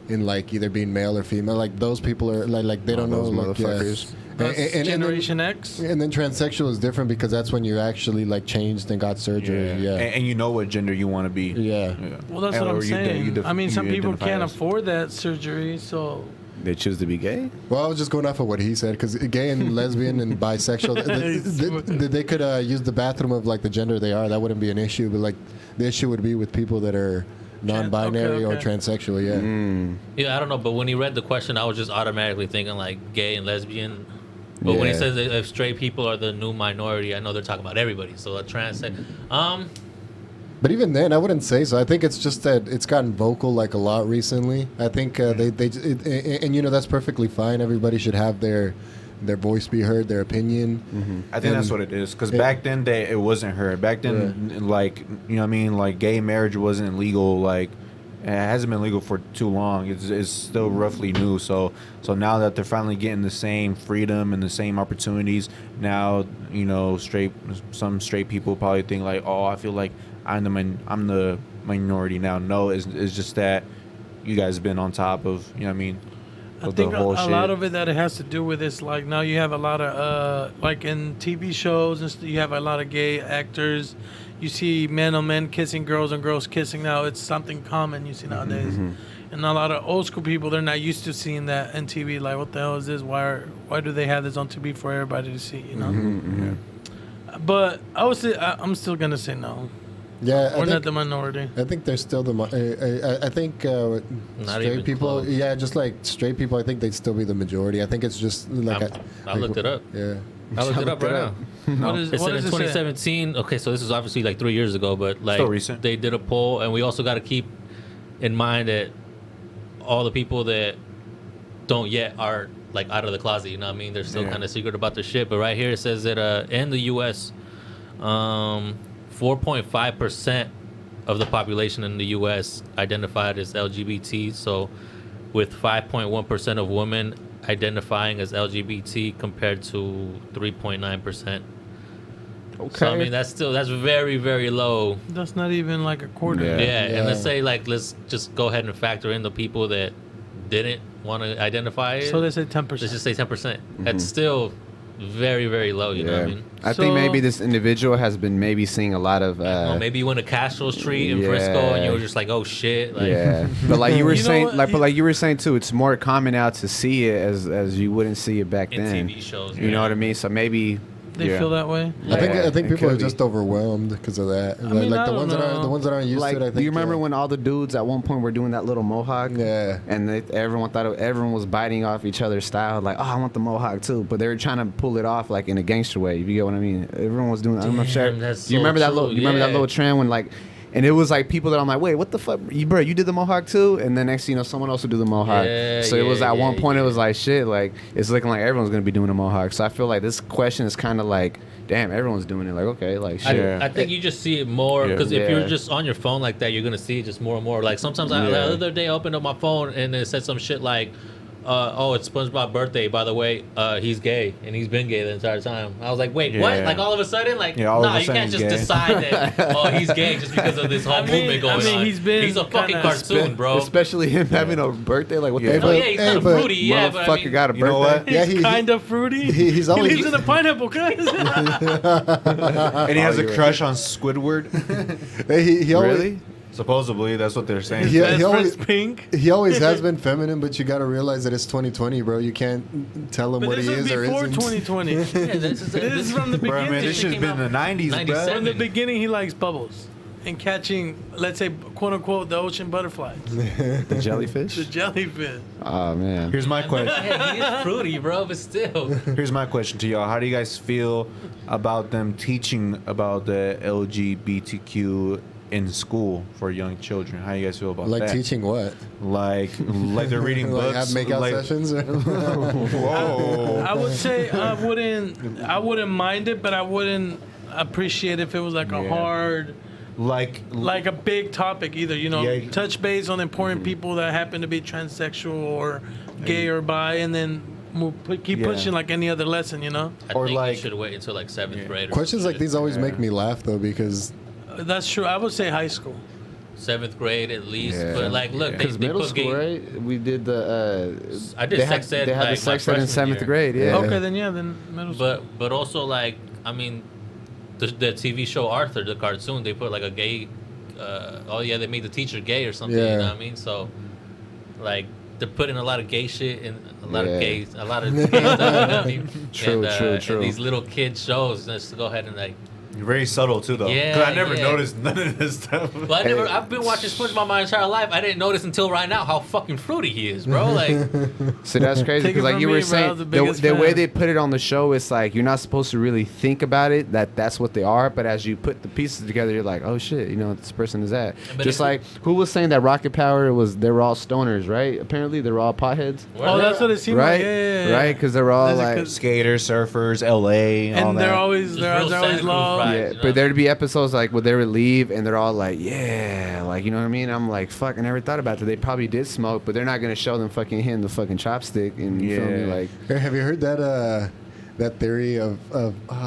in like either being male or female. Like those people are like they don't know those like, motherfuckers. that's Generation X. And then transsexual is different because that's when you actually like changed and got surgery. Yeah. And you know what gender you want to be. Yeah. Well, that's And- what I'm or you de- saying. you def- I mean, some you people identify can't as. afford that surgery, so They choose to be gay? Well, I was just going off of what he said because gay and lesbian and bisexual, they could use the bathroom of like the gender they are. That wouldn't be an issue. But like the issue would be with people that are non-binary or okay. transsexual. Yeah. Yeah, I don't know. But when he read the question, I was just automatically thinking like gay and lesbian. But when he Yeah. says that if straight people are the new minority, I know they're talking about everybody. So a trans, But even then, I wouldn't say so. I think it's just that it's gotten vocal like a lot recently. I think and you know that's perfectly fine. Everybody should have their voice be heard, their opinion. I think that's what it is. Because back then, it wasn't heard. Back then, like, you know what I mean? Like, gay marriage wasn't legal. Like, it hasn't been legal for too long. It's still roughly new. So now that they're finally getting the same freedom and the same opportunities, now, you know, some straight people probably think like, oh, I feel like I'm the minority now. No, it's just that you guys have been on top of, you know what I mean? I Of think the a whole shit. lot of it that it has to do with is like now you have a lot of like in TV shows and you have a lot of gay actors. You see men on men kissing girls and girls kissing now. It's something common you see nowadays. And a lot of old school people, they're not used to seeing that on TV. Like, what the hell is this? Why do they have this on TV for everybody to see? You know. But I'm still gonna say no. Yeah, We're not the minority. I think there's still I think Not straight even people. close. Yeah, just like straight people. I think they'd still be the majority. I think it's just like I looked it up. Yeah. I looked it up right now. What It said in does it say? 2017. Okay, so this is obviously like 3 years ago, but like Still recent. they did a poll, and we also got to keep in mind that all the people that don't yet are like out of the closet. You know what I mean? They're still kind of secret about their shit. But right here it says that in the U.S., 4.5% of the population in the U.S. identified as LGBT. So with 5.1% of women identifying as LGBT compared to 3.9%. Okay. So I mean that's very, very low. That's not even like a quarter. Yeah. Yeah, and let's Yeah. say let's just go ahead and factor in the people that didn't want to identify it. So they say 10%. Let's just say 10%. That's still very, very low. You know what I mean? I think So- maybe this individual has been maybe seeing a lot of. Well, maybe you went to Castro Street in Frisco and you were just like, oh shit. Like, Yeah, but like you were You know saying, what? but like you were saying too, it's more common now to see it as you wouldn't see it back in then. TV shows. You know what I mean? So maybe They feel that way. I think Yeah, it people are could be. just overwhelmed because of that. mean, like I the don't ones that know. aren't used Like, to it. I think. do you remember when all the dudes at one point were doing that little mohawk? Yeah. And everyone thought everyone was biting off each other's style, like, oh, I want the mohawk too. But they were trying to pull it off like in a gangster way. If you get what I mean? Everyone was doing. I'm not sure. Damn, that's Do you so remember that true, little? You remember that yeah. little trend when like. And it was like people that I'm like, wait, what the fuck, bro? You did the mohawk too, and then next thing you know, someone else would do the mohawk. Yeah, so it was yeah, at one yeah, point, it yeah. was like shit, like it's looking like everyone's gonna be doing a mohawk. So I feel like this question is kind of like, damn, everyone's doing it. Like okay, like shit. I think you just see it more because if Yeah. you're just on your phone like that, you're gonna see it just more and more. Like sometimes the other day I opened up my phone and it said some shit like, It's SpongeBob's birthday. By the way, he's gay, and he's been gay the entire time. I was like, wait, what? Yeah. Like all of a sudden, like, Yeah, all of nah, a you sudden can't he's just gay. decide that he's gay just because of this whole movement going on. he's a fucking kinda cartoon, bro. Especially him having a birthday. Like, what Yeah. the Oh fuck? yeah, he's kind of but fruity, yeah, but I Motherfucker mean, got a You know birthday. what? Yeah, He's kind of fruity. he's always- he lives in a pineapple, guys. And he has a crush on Squidward. he always, Really? Supposedly, that's what they're saying. Yeah, Best he always- friend's pink. He always has been feminine, but you got to realize that it's 2020, bro. You can't tell him But what this he was is or before isn't. 2020. yeah, this is from the Bro, beginning. man, this shit's came been in the out 90s, bro. 97. From the beginning, he likes bubbles and catching, let's say, quote unquote, the ocean butterflies, The jellyfish? the jellyfish. Oh, man. Here's my question. Yeah, he is fruity, bro, but still. Here's my question to y'all. How do you guys feel about them teaching about the LGBTQ in school for young children? How do you guys feel about Like that? teaching what? Like they're reading Like books. have makeout like, sessions? Or? Whoa. I would say I wouldn't mind it, but I wouldn't appreciate if it was like a Yeah. hard, Like like a big topic either. You know, Yeah. touch base on important people that happen to be transsexual or gay or bi, and then keep Yeah. pushing like any other lesson. You know, I Or think like- you should wait until like 7th grade. Or Questions some like shit. these always make me laugh, though, because that's true. I would say high school. 7th grade at least. Yeah. But like, look, Because they middle put school, gay. right? We did the. I did they sex had, ed, They had like, the sex my ed in freshman 7th year. grade, yeah. Okay, then middle school. But also like, I mean, the TV show Arthur, the cartoon, they put like a gay. They made the teacher gay or something. Yeah. You know what I mean? So, like, they're putting a lot of gay shit and a lot Yeah. of gay stuff. You know what I mean? True, and, true. And these little kid shows. Let's go ahead and like. very subtle too, though. Yeah, 'Cause I never yeah. noticed none of this stuff. But I've been watching SpongeBob my entire life. I didn't notice until right now how fucking fruity he is, bro. Like, So that's crazy Take it because, like from you me, were bro, saying, the the biggest way fan. they put it on the show, it's like you're not supposed to really think about it that's what they are. But as you put the pieces together, you're like, oh shit, you know what this person is that. But Just if- like who was saying that Rocket Power they were all stoners, right? Apparently they were all potheads, Oh, that's what it seemed right? like. Yeah. Right? Because they're all There's a like. good- Skaters, surfers, LA, all And that. they're always Just they're real always Santa Cruz low. vibes. Yeah, you know? but there'd be episodes like where they would leave and they're all like, yeah, like, you know what I mean? I'm like, fuck, I never thought about that. They probably did smoke, but they're not gonna show them fucking hitting the fucking chopstick and you feel me? Yeah. Like, Hey, have you heard that theory of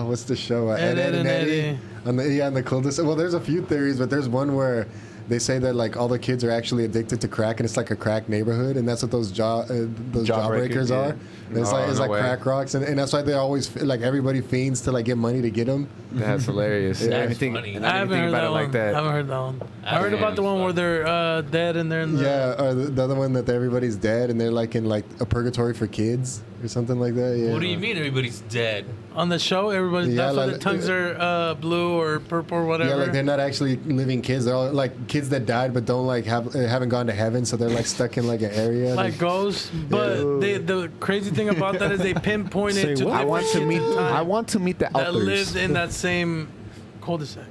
what's the show? Ed, Ed, and Eddie. On the cul-de-sac. Well, there's a few theories, but there's one where they say that like all the kids are actually addicted to crack, and it's like a crack neighborhood, and that's what those Jawbreakers, jawbreakers yeah. are. And it's like Oh, no way. crack rocks, and that's why they always like everybody fiends to like get money to get them. that's hilarious. That's I didn't think, funny. and I I haven't didn't heard think about that it one. like I that. haven't heard that one. I heard Yeah, about the one where they're dead and they're in the Yeah, or the other one that everybody's dead, and they're like in like a purgatory for kids or something like that. Yeah. What do you mean everybody's dead? on the show. Everybody, Yeah, that's why like- the tongues are blue or purple or whatever. Yeah, like they're not actually living kids. They're all like kids that died but don't like haven't gone to heaven, so they're like stuck in like an area. like ghosts, but the crazy thing about that is they pinpoint it to I want to different meet. kids in time I want to meet the that authors. lived in that same cul-de-sac.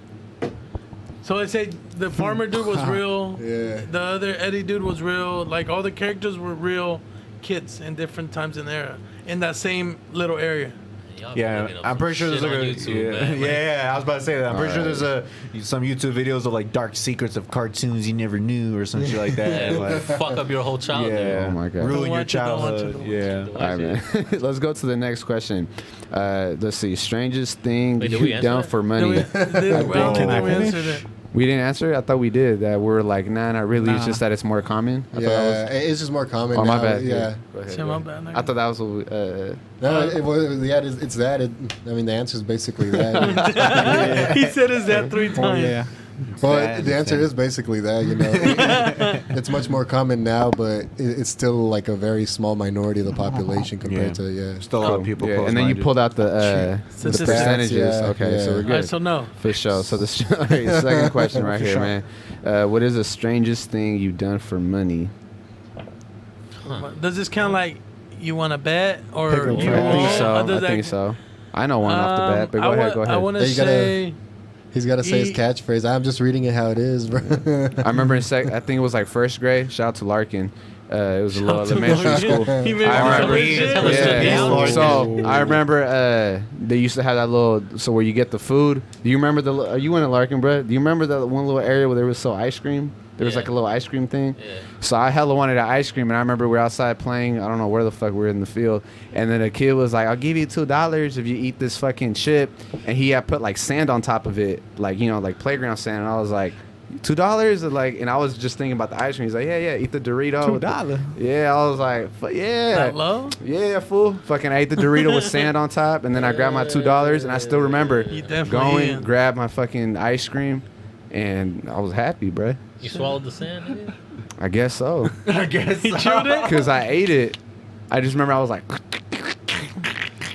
So they say the farmer dude was real. Yeah. The other Eddie dude was real. Like all the characters were real kids in different times in the era in that same little area. Y'all be Yeah, looking up I'm some pretty sure there's shit like on a YouTube, yeah, man. Like, yeah. I was about to say that. I'm pretty sure Alright. there's some YouTube videos of like dark secrets of cartoons you never knew or some shit like that. Yeah, Like, fuck up your whole childhood. yeah, Oh my God. ruin Don't your watch it, don't watch it, childhood. don't watch Yeah. Watch All right, it. man. Let's go to the next question. Let's see. Strangest thing Wait, did we you've answer done that? for Did money. we, I don't think that we finish? answered it. We didn't answer it. I thought we did. That we're like, nah, not really. It's Nah. just that it's more common. I thought Yeah, that was, it's just more common. oh, my now. bad. Yeah. Go ahead, Say go my ahead. bad. I thought that was. No, it's that. I mean, the answer is basically that. He said his that 3 times. Well, That the answer thing. is basically that. You know, it's much more common now, but it's still like a very small minority of the population compared to Still a lot of people. Yeah, and then you close-minded. pulled out the Statistics. percentages. Yeah, Okay, so yeah. we're All good. right, so no. For sure. So the second question right For here, sure. man. What is the strangest thing you've done for money? Does this count like you want to bet or Pick a you price. I think won't? so. Or does I think that- so. I know one off the bat, but go ahead. Go I ahead. want Hey, to you gotta- say He's got to say his He- catchphrase. I'm just reading it how it is, bro. I remember I think it was like first grade. Shout out to Larkin. It was a little elementary school. He made I me remember so he- shit. Tell us the Yeah. reality. So I remember they used to have that little where you get the food. Do you remember you went to Larkin, bro? Do you remember that one little area where there was so ice cream? There was Yeah. like a little ice cream thing. Yeah. So I hella wanted an ice cream, and I remember we were outside playing. I don't know where the fuck we were in the field, and then a kid was like, "I'll give you $2 if you eat this fucking chip," and he had put like sand on top of it, like like playground sand. And I was like, $2? And I was just thinking about the ice cream. He's like, yeah, eat the Dorito. $2. Yeah, I was like, yeah. That low? Yeah, fool. Fucking I ate the Dorito with sand on top, and then I grabbed my $2, and I still remember You definitely going, in. grab my fucking ice cream, and I was happy, bruh. You swallowed the sand, nigga? I guess so. I guess He chewed it? Because I ate it. I just remember I was like,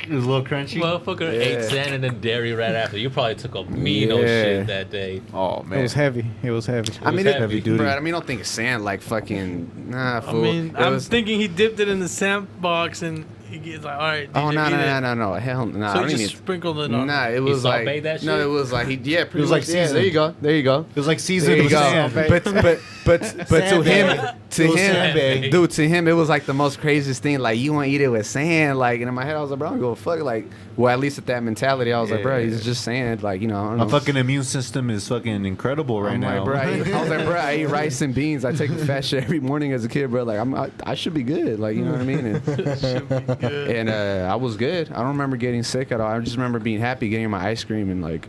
it was a little crunchy. Motherfucker Yeah. ate sand and then dairy right after. You probably took a mean old Yeah. shit that day. Oh It man, was heavy. It was heavy. I mean, was it, heavy duty. Bro, I mean, don't think sand like fucking, nah, I fool. mean, It I'm was- thinking he dipped it in the sandbox and he's like, all right. Oh, DJ, no, eat it." no. Hell, no. I So don't he even. just sprinkled it on. Nah, it was sauteed like that no, shit? it was like pretty was like much, yeah, seasoned. there you go, it was like there seasoned you with go. sand. But to him, It was sandbag. dude, to him, it was like the most craziest thing. Like, you want to eat it with sand, like, and in my head, I was like, bro, I'm gonna go fuck. Like, well, at least at that mentality, I was like, bro, he's just sand. Like, I don't My know. fucking immune system is fucking incredible right I'm now. like, bro, I was like, bro, I eat rice and beans. I take fat shit every morning as a kid, bro. Like, I should be good. Like, you know what I mean? And, Should be good. and I was good. I don't remember getting sick at all. I just remember being happy, getting my ice cream, and like,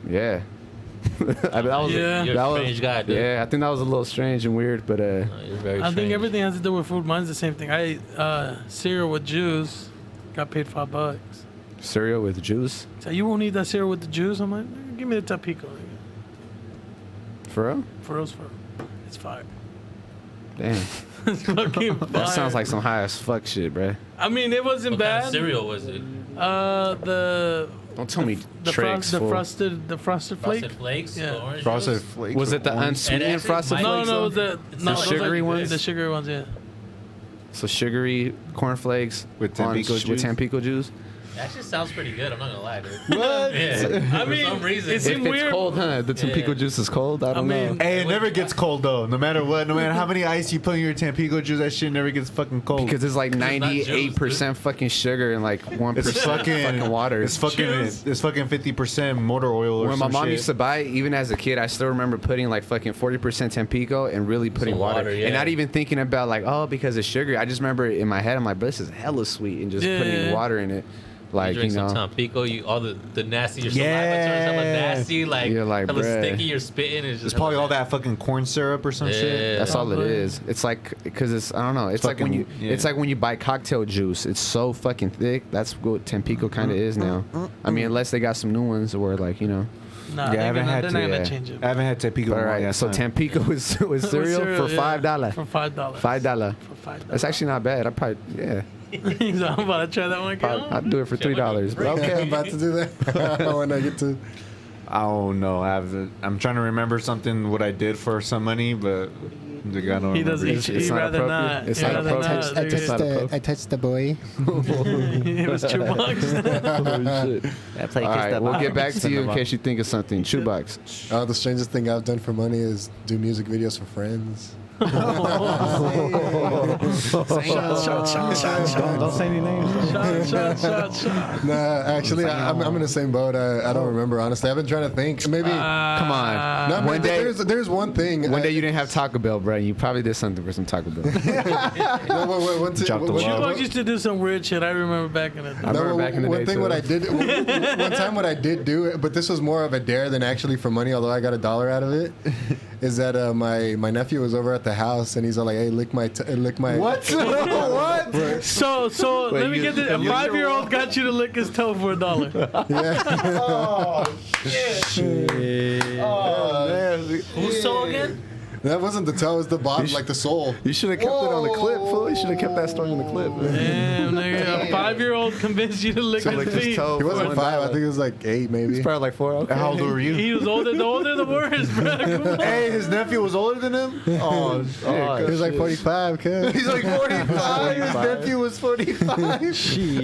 yeah. That was, Yeah. You're that a was- strange guy, dude. Yeah, I think that was a little strange and weird, but No, you're very I think strange. everything has to do with food. Mine's the same thing. I ate cereal with juice. Got paid $5. cereal with juice, So you won't eat that cereal with the juice? I'm like, give me the Tampico. for real? For reals, for real. It's fire. Damn, It's fucking fire. that sounds like some high as fuck shit, bro. I mean, it wasn't What kind bad. of cereal was it? The Don't tell me the, tricks. the fool. frosted flake. Frosted Flakes? Yeah. The orange Frosted juice? flakes. Was it the orange. unsweetened And actually, frosted my- No, flakes? no, though? the It no, sounds those are- sugary ones? The sugary ones, yeah. So sugary cornflakes With Tampico with juice? Tampico juice. That shit sounds pretty good. I'm not gonna lie, dude. What? Yeah. I For mean, some reason, it If seemed it's weird. cold, huh? The Tampico Yeah. juice is cold. I don't mean- know. Hey, it never gets cold though. No matter what, no matter how many ice you put in your Tampico juice, that shit never gets fucking cold. Because it's like It's not juice, 98% fucking sugar and like 1% it's fucking water. It's fucking Juice. it's fucking 50% motor oil or When my some mom shit. used to buy it, even as a kid, I still remember putting like fucking 40% Tampico and really putting Some water. water, yeah. And not even thinking about like, oh, because of sugar. I just remember in my head, I'm like, but this is hella sweet, and just putting Yeah. water in it. You Like, drink you know. some Tampico, all the nasty, your saliva Yeah. turns hella nasty, like, You're like, hella bruh. sticky, you're spitting. It's just It's probably hella all that fucking corn syrup or some shit. Yeah. That's all it Probably. is. It's like, because it's, I don't know. It's like when you, fucking- yeah. it's like when you buy cocktail juice. It's so fucking thick. That's what Tampico kind of is now. I mean, unless they got some new ones where like, Nah, Yeah, I they're haven't had they're to, not gonna yeah. change it. I haven't had Tampico. all in a right. long So time. Tampico with cereal With for yeah. $5. For $5. $5. For $5. That's actually not bad. I probably, yeah. He's I'm about to try that one again. I'd do it for $3. But okay. I'm about to do that when I get to. I don't know. I'm trying to remember something what I did for some money, but the guy don't He remember. doesn't. It's He'd not rather appropriate. not. It's He'd not rather appropriate. not. I Dude. touched, not appropriate. I touched the boy. It was $2. That play All gets right, that we'll box. get back to you in case you think of something. Shoebox. The strangest thing I've done for money is do music videos for friends. Don't say any names. Shot. Nah, actually, I'm in the same boat. I don't remember, honestly. I've been trying to think. Maybe. Come on. no, one one day- there's one thing. One day you didn't have Taco Bell, bro. You probably did something for some Taco Bell. Drop the Shoebox used to do some weird shit. I remember back in the day. I remember back in the one day, thing too. what I did one time what I did do, but this was more of a dare than actually for money, although I got $1 out of it, is that my nephew was over at the house and he's all like, hey, lick my What? What? So let me get this. A 5-year-old got you to lick his toe for $1. Who's so again? That wasn't the toe, it was the bottom, like the sole. You should have kept it on the clip, fool. You should have kept that story on the clip. Damn, nigga, a 5-year-old convinced you to lick To lick his his feet. toe. He wasn't 5, I think it was like 8 maybe. He's probably like 4. Okay. How old were you? He was older. The older, the worse, bro. Come on. Hey, his nephew was older than him? Oh, shit. He was like 45, cuz. He's like 45. His nephew was 45.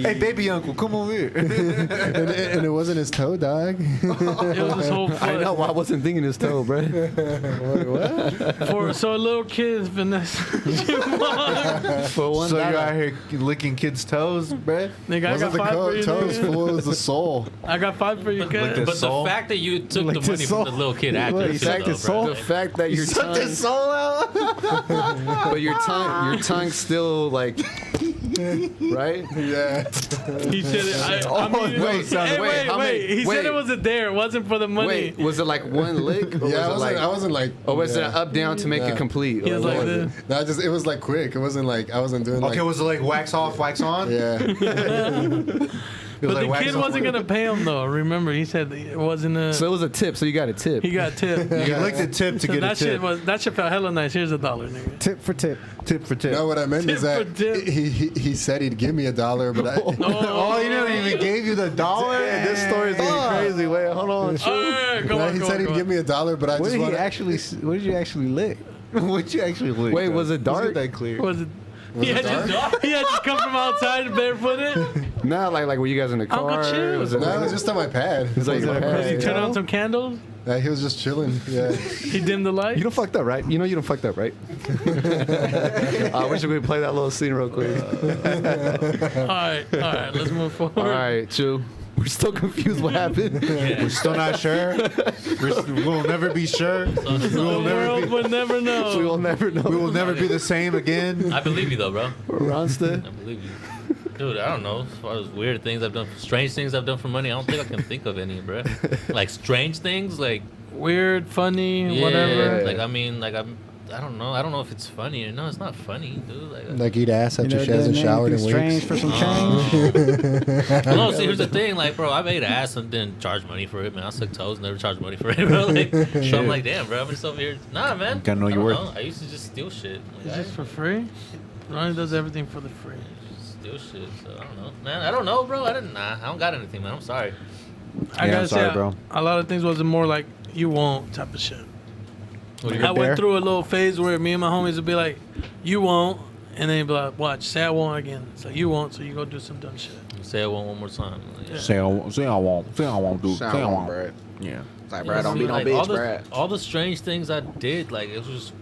Hey, baby uncle, come over here. and it wasn't his toe, dog. It was his whole foot. I know. I wasn't thinking his toe, bro. What? So a little kid Vanessa. For one So you're dollar. out here licking kids' toes, bruh? Nigga, I Wasn't got the 5 for you. toes Nigga. full as the soul? I got 5 for you, Like kid. this. But soul? the fact that you took Like the this money soul? from the little kid acted What, he shit, sucked though, his bro. soul? The fact that your Suck tongue, his soul out. but your tongue's still like, right? Yeah. He said it. I mean, wait, hey, wait, how many- He said wait. it was a dare. It wasn't for the money. Wait, was it like one lick? Or Yeah, was it I wasn't like. or was it yeah. an up down to make Yeah. it complete? He was Or like what was this. it? No, it was like quick. It wasn't like I wasn't doing like. Okay, was it like wax off, wax on? Yeah. It was But like the wax kid off, wasn't wax- gonna pay him though. Remember, he said it wasn't a. So it was a tip. So you got a tip. He got tipped. You licked the tip to So get a that shit tip. that shit felt hella nice. Here's $1, nigga. Tip for tip. Tip for tip. No, what I meant is Tip that for tip. he said he'd give me $1, but I. Oh, he never even gave you the dollar? This story's getting crazy. Wait, hold on. Alright, go No, on, he go said on, he'd go give on. me $1, but I What just did want. what did you actually lick? What'd you actually lick? Wait, was it dark? That clear. Was it? He had, just, he had just come from outside barefooted. Nah, like were you guys in the Uncle car? Chill. Was it No, it was just on my pad. was like It was your on my pad. Did he pad, turn yeah. on some candles? Yeah, he was just chilling. Yeah. He dimmed the light. You don't fucked up, right? You know you don't fucked up, right? I wish we could play that little scene real quick. All right, let's move forward. All right, Chew. We're still confused what happened. We're still not sure. We'll never be sure. The We'll never world be, would never know. We will never know. we will never be the same again. I believe you though, bro. Ronsta. I believe you. Dude, I don't know. As far as weird things I've done, strange things I've done for money, I don't think I can think of any, bro. Like strange things, like Weird, funny, yeah, whatever. like I mean, like I don't know. I don't know if it's funny or no. It's not funny, dude. Like, Like eat ass after You she know, hasn't done showered in anything weeks. strange for some change? no, see, here's the thing, like, bro, I've ate ass and didn't charge money for it, man. I suck toes, never charged money for it, bro. Like, so I'm like, damn, bro, I'm just over here. Nah, man. Gotta know I your don't worth. know. I used to just steal shit. It's Like, just for free. Ronnie does everything for the free. steal shit. So I don't know, man. I don't know, bro. I don't got anything, man. I'm sorry. I Yeah, gotta I'm sorry, say, bro. a lot of things wasn't more like you won't type of shit. What do I you went through a little phase where me and my homies would be like, "You won't," and then he'd be like, "Watch, say I won't again." So you won't, so you go do some dumb shit. say it one more time? Like, yeah. Say I won't do. Say I won't. Brad. Yeah. Like, You Brad, know, don't be no like, bitch, all the strange things I did, like it was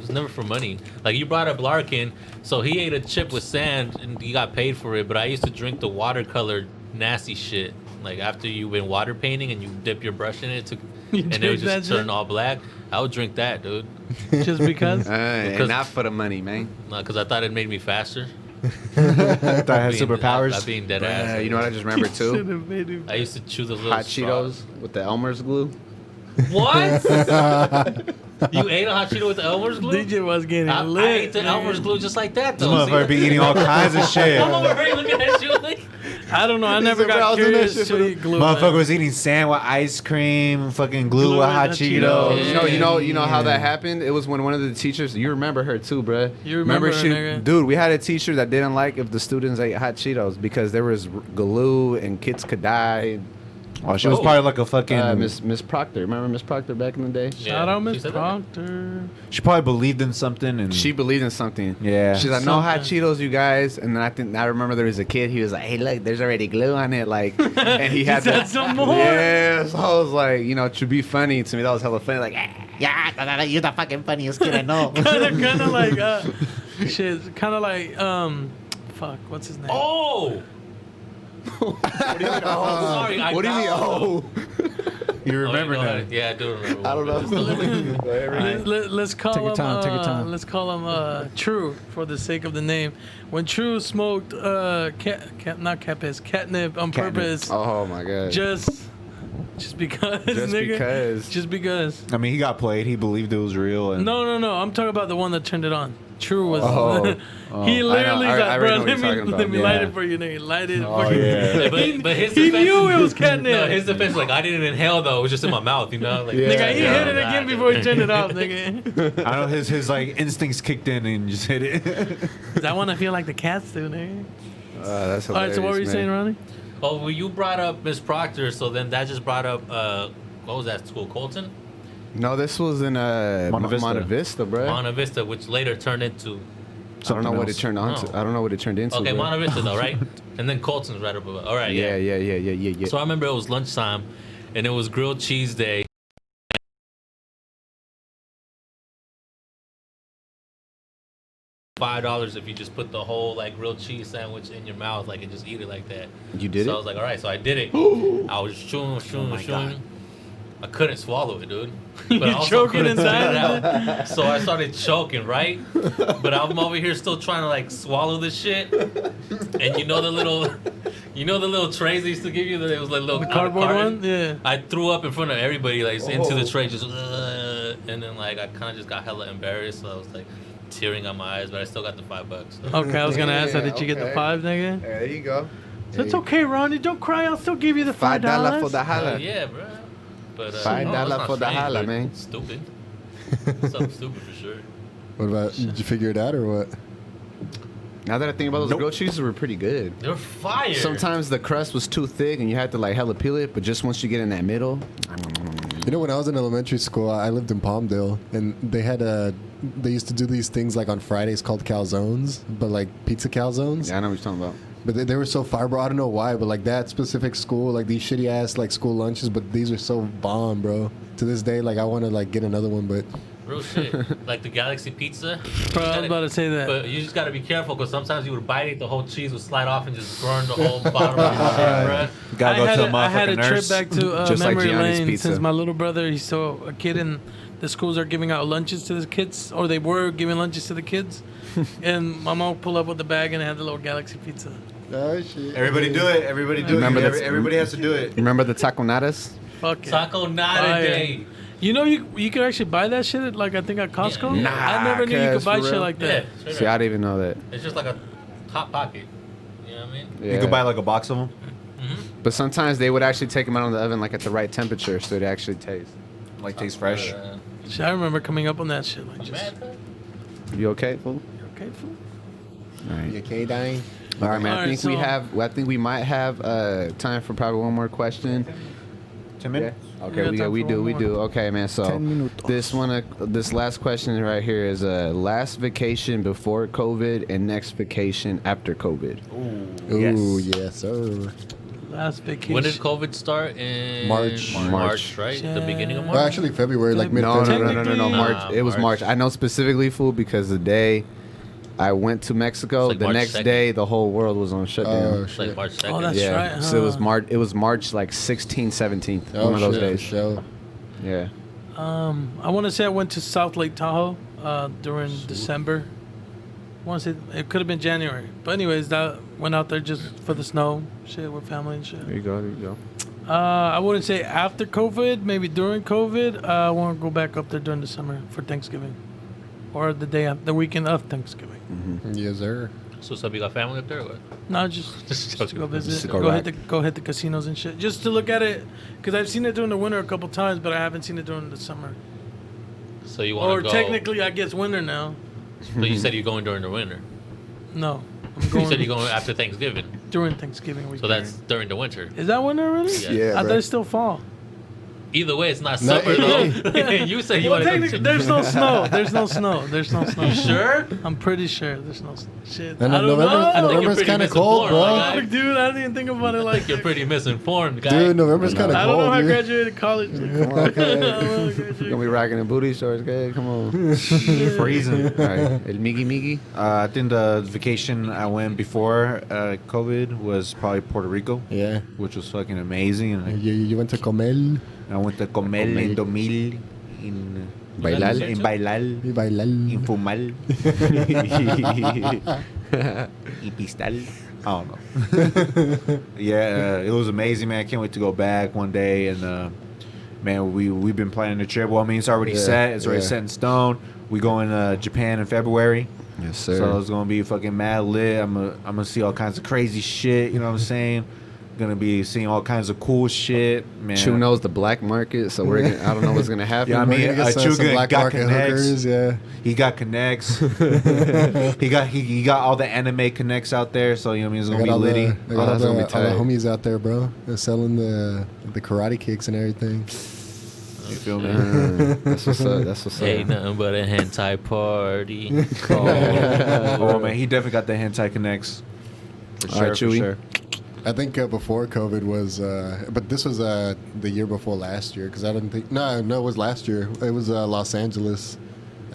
never for money. Like you brought up Larkin, so he ate a chip with sand and he got paid for it. But I used to drink the watercolor nasty shit. Like after you've been water painting and you dip your brush in it, You and it drink would that just turn shit? all black. I would drink that, dude, Just because. and Because- not for the money, man. because I thought it made me faster. I thought I had Being- superpowers. I being dead ass. You know what I just remembered too? Should've made him- I used to chew those little Hot straws. Cheetos with the Elmer's glue. What? You ate a hot Cheeto with the Elmer's glue? DJ was getting I lit. ate the Elmer's glue just like that, This though. motherfucker be eating all kinds of shit. I'm over here looking at you like, I don't know. I never said, "Bro, I got was doing that curious shit to for the-" eat glue. Motherfucker man. was eating sand with ice cream, fucking glue Glue with with hot the Cheetos. Cheetos. You know how that happened? It was when one of the teachers. You remember her too, bruh. You remember her, she, nigga. dude? We had a teacher that didn't like if the students ate hot Cheetos because there was glue and kids could die. Oh, she was probably like a fucking. Miss Proctor. Remember Miss Proctor back in the day? Shout Yeah, out she Miss said that. Proctor. She probably believed in something, and She believed in something. Yeah. She's like, no hot Something. Cheetos, you guys. And then I remember there was a kid. He was like, hey, look, there's already glue on it. Like, and he had said that. some more. Yeah. So I was like, to be funny to me, that was hella funny. Like, Yeah, you're the fucking funniest kid I know. kind of like shit. Kind of like fuck. What's his name? oh! What do you mean, oh? Sorry, I what do you mean? got- Oh, you Oh, remember go now. ahead. Yeah, I do remember. I don't know. Let's call Take your him. time, take your time. Let's call him True for the sake of the name. When True smoked not Capes, catnip on Catnip. purpose, Oh my god. just because, Just nigga. because. Just because. I mean, he got played. He believed it was real. And No. I'm talking about the one that turned it on. True was. Oh. He literally I got, already bro. know what Let you're me, talking let me about. light Yeah. it for you, nigga. Light it. Oh, fucking- yeah. But his He defense, knew it was catnip. no, his defense, like I didn't inhale though. It was just in my mouth, you know. Like, Yeah. Nigga, he Yeah. hit it again before he turned it off, nigga. I know his like instincts kicked in and just hit it. 'Cause I want to feel like the cats do, nigga. That's hilarious. All right, so what were you man. saying, Ronnie? Oh, well, you brought up Miss Proctor, so then that just brought up what was that school? Colton, No, this was in Monte Vista. Monte Vista, bro. Monte Vista, which later turned into. I don't know what it else. turned on to. Oh. I don't know what it turned into. Okay, bro. Monte Vista though, right? And then Colton's right up above. All right, Yeah. So I remember it was lunchtime, and it was grilled cheese day. $5 if you just put the whole like grilled cheese sandwich in your mouth, like and just eat it like that. You did So it? I was like, all right, so I did it. I was chewing. I couldn't swallow it, dude. But I also choking couldn't spit inside? it out. So I started choking, right? But I'm over here still trying to like swallow this shit. And you know the little trays they used to give you? It was like little The cardboard carton? one? Yeah. I threw up in front of everybody, like into the tray, just and then like I kind of just got hella embarrassed. So I was like tearing out my eyes, but I still got the $5. So. Okay, I was gonna ask that. Yeah, Did you get the okay. 5, nigga? There you go. So it's okay, Ronnie. Don't cry. I'll still give you the $5. $5 for the holla. Yeah, bro. But $5 no, it's not for the strange, holla, but man. it's stupid. Something stupid for sure. What about? Did you figure it out or what? Now that I think about those grilled cheeses were pretty good. They're fire. Sometimes the crust was too thick and you had to like hella peel it, but just once you get in that middle, You know, when I was in elementary school, I lived in Palmdale, and they used to do these things like on Fridays called calzones, but like pizza calzones. yeah, I know what you're talking about. But they were so fire, bro. I don't know why, but like that specific school, like these shitty ass like school lunches, but these are so bomb, bro. To this day, like I want to like get another one, but Real shit. Like the Galaxy Pizza. Bro, I was about to say that. But you just gotta be careful because sometimes you would bite it, the whole cheese would slide off and just burn the whole bottom of your shit, bro. You gotta go to the I had a motherfucking trip nurse. back to Just like memory Gianni's lane Pizza. since my little brother, he's still a kid, and the schools are giving out lunches to the kids, or they were giving lunches to the kids. And my mom pulled up with the bag and it had the little Galaxy Pizza. oh shit. Everybody do it. Everybody do Remember it. that's- Everybody has to do it. Remember the taconadas? Fuck it. Taco Nada Fire. Day. You know, you could actually buy that shit at, like, I think at Costco. Yeah. I never knew you Nah, could buy for shit real? like Yeah, that. straight See, up. I didn't even know that. It's just like a hot pocket. You know what I mean? Yeah. You could buy like a box of them. But sometimes they would actually take them out of the oven like at the right temperature so it actually tastes. Like tastes fresh. Shit, I remember coming up on that shit. Like, just, Mad, huh? You okay, fool? okay, fool? All right. You okay, dying? All right, man. All I right, think I think we might have time for probably one more question. 10 minutes. Okay, We got time we for do, one we more. do. Okay, man. So 10 minutos. this last question right here is last vacation before COVID and next vacation after COVID. Ooh, yes, sir. Last vacation. When did COVID start? In March. March, right? The beginning of March? Well, actually, February, like mid. No, Technically- March. It was March. March. I know specifically, fool, because the day I went to Mexico, It's like the March next 2nd. day the whole world was on shutdown. Oh It's like shit. March 2nd. Oh, that's yeah. right, So it was huh? March. It was March like 16th, 17th. Oh one of those shit, days. for sure. Yeah. I want to say I went to South Lake Tahoe during December. I want to say it could have been January, but anyways, that went out there just for the snow, shit with family and shit. There you go. There you go. I wouldn't say after COVID, maybe during COVID. I want to go back up there during the summer for Thanksgiving, or the weekend of Thanksgiving. Yes, sir. So, you got family up there or what? No, just to go visit, Just to go go hit the casinos and shit, just to look at it, because I've seen it during the winter a couple times, but I haven't seen it during the summer. So you want Or to go? technically, I guess winter now. But you said you're going during the winter. No, I'm You going said you're going after Thanksgiving. during Thanksgiving weekend. So that's during the winter. Is that winter already? Yeah. Yeah, I bro. thought it's still fall. Either way, it's not No, summer though. You said you Well, want to technically, go. there's no snow. There's no snow. They no snow. You sure? I'm pretty sure there's no shit. And I don't November, know. November's pretty kind of cold, misinformed, bro. like, Dude, I didn't even think about it I like think you're pretty misinformed, guy. Dude, November's kind of I cold. don't know how I dude. graduated college. Come on, okay. You're gonna be rocking the booty shorts, good. Come on. Freezing. All right. El Miggy Miggy. I think the vacation I went before COVID was probably Puerto Rico, Yeah. which was fucking amazing. And You went to Comel I went to Comel, en Domil, in Bailal. in Bailal, y bailar. in Fumal, in Pistal. I don't know. Yeah, it was amazing, man. I can't wait to go back one day. And man, we've been planning the trip. Well, I mean, it's already Yeah, set. It's already yeah. set in stone. We going to Japan in February. Yes, sir. So it's gonna be fucking mad lit. I'm gonna see all kinds of crazy shit. You know what I'm saying? Gonna be seeing all kinds of cool shit, man. Chu knows the black market, so we're gonna, I don't know what's gonna happen. Yeah, I We're mean, gonna get some Chuga black got market connects. hookers, yeah. He got connects. he got all the anime connects out there. So you know what I mean? It's I gonna got be all the, litty. I got all that's the, gonna be all the tight. homies out there, bro. They're selling the karate kicks and everything. You feel me? That's what's up. That's what's Ain't up. nothing but a hentai party. Oh man, he definitely got the hentai connects. For All sure, right, for Chewy. sure. I think before COVID was, but this was the year before last year because I didn't think. No, it was last year. It was Los Angeles.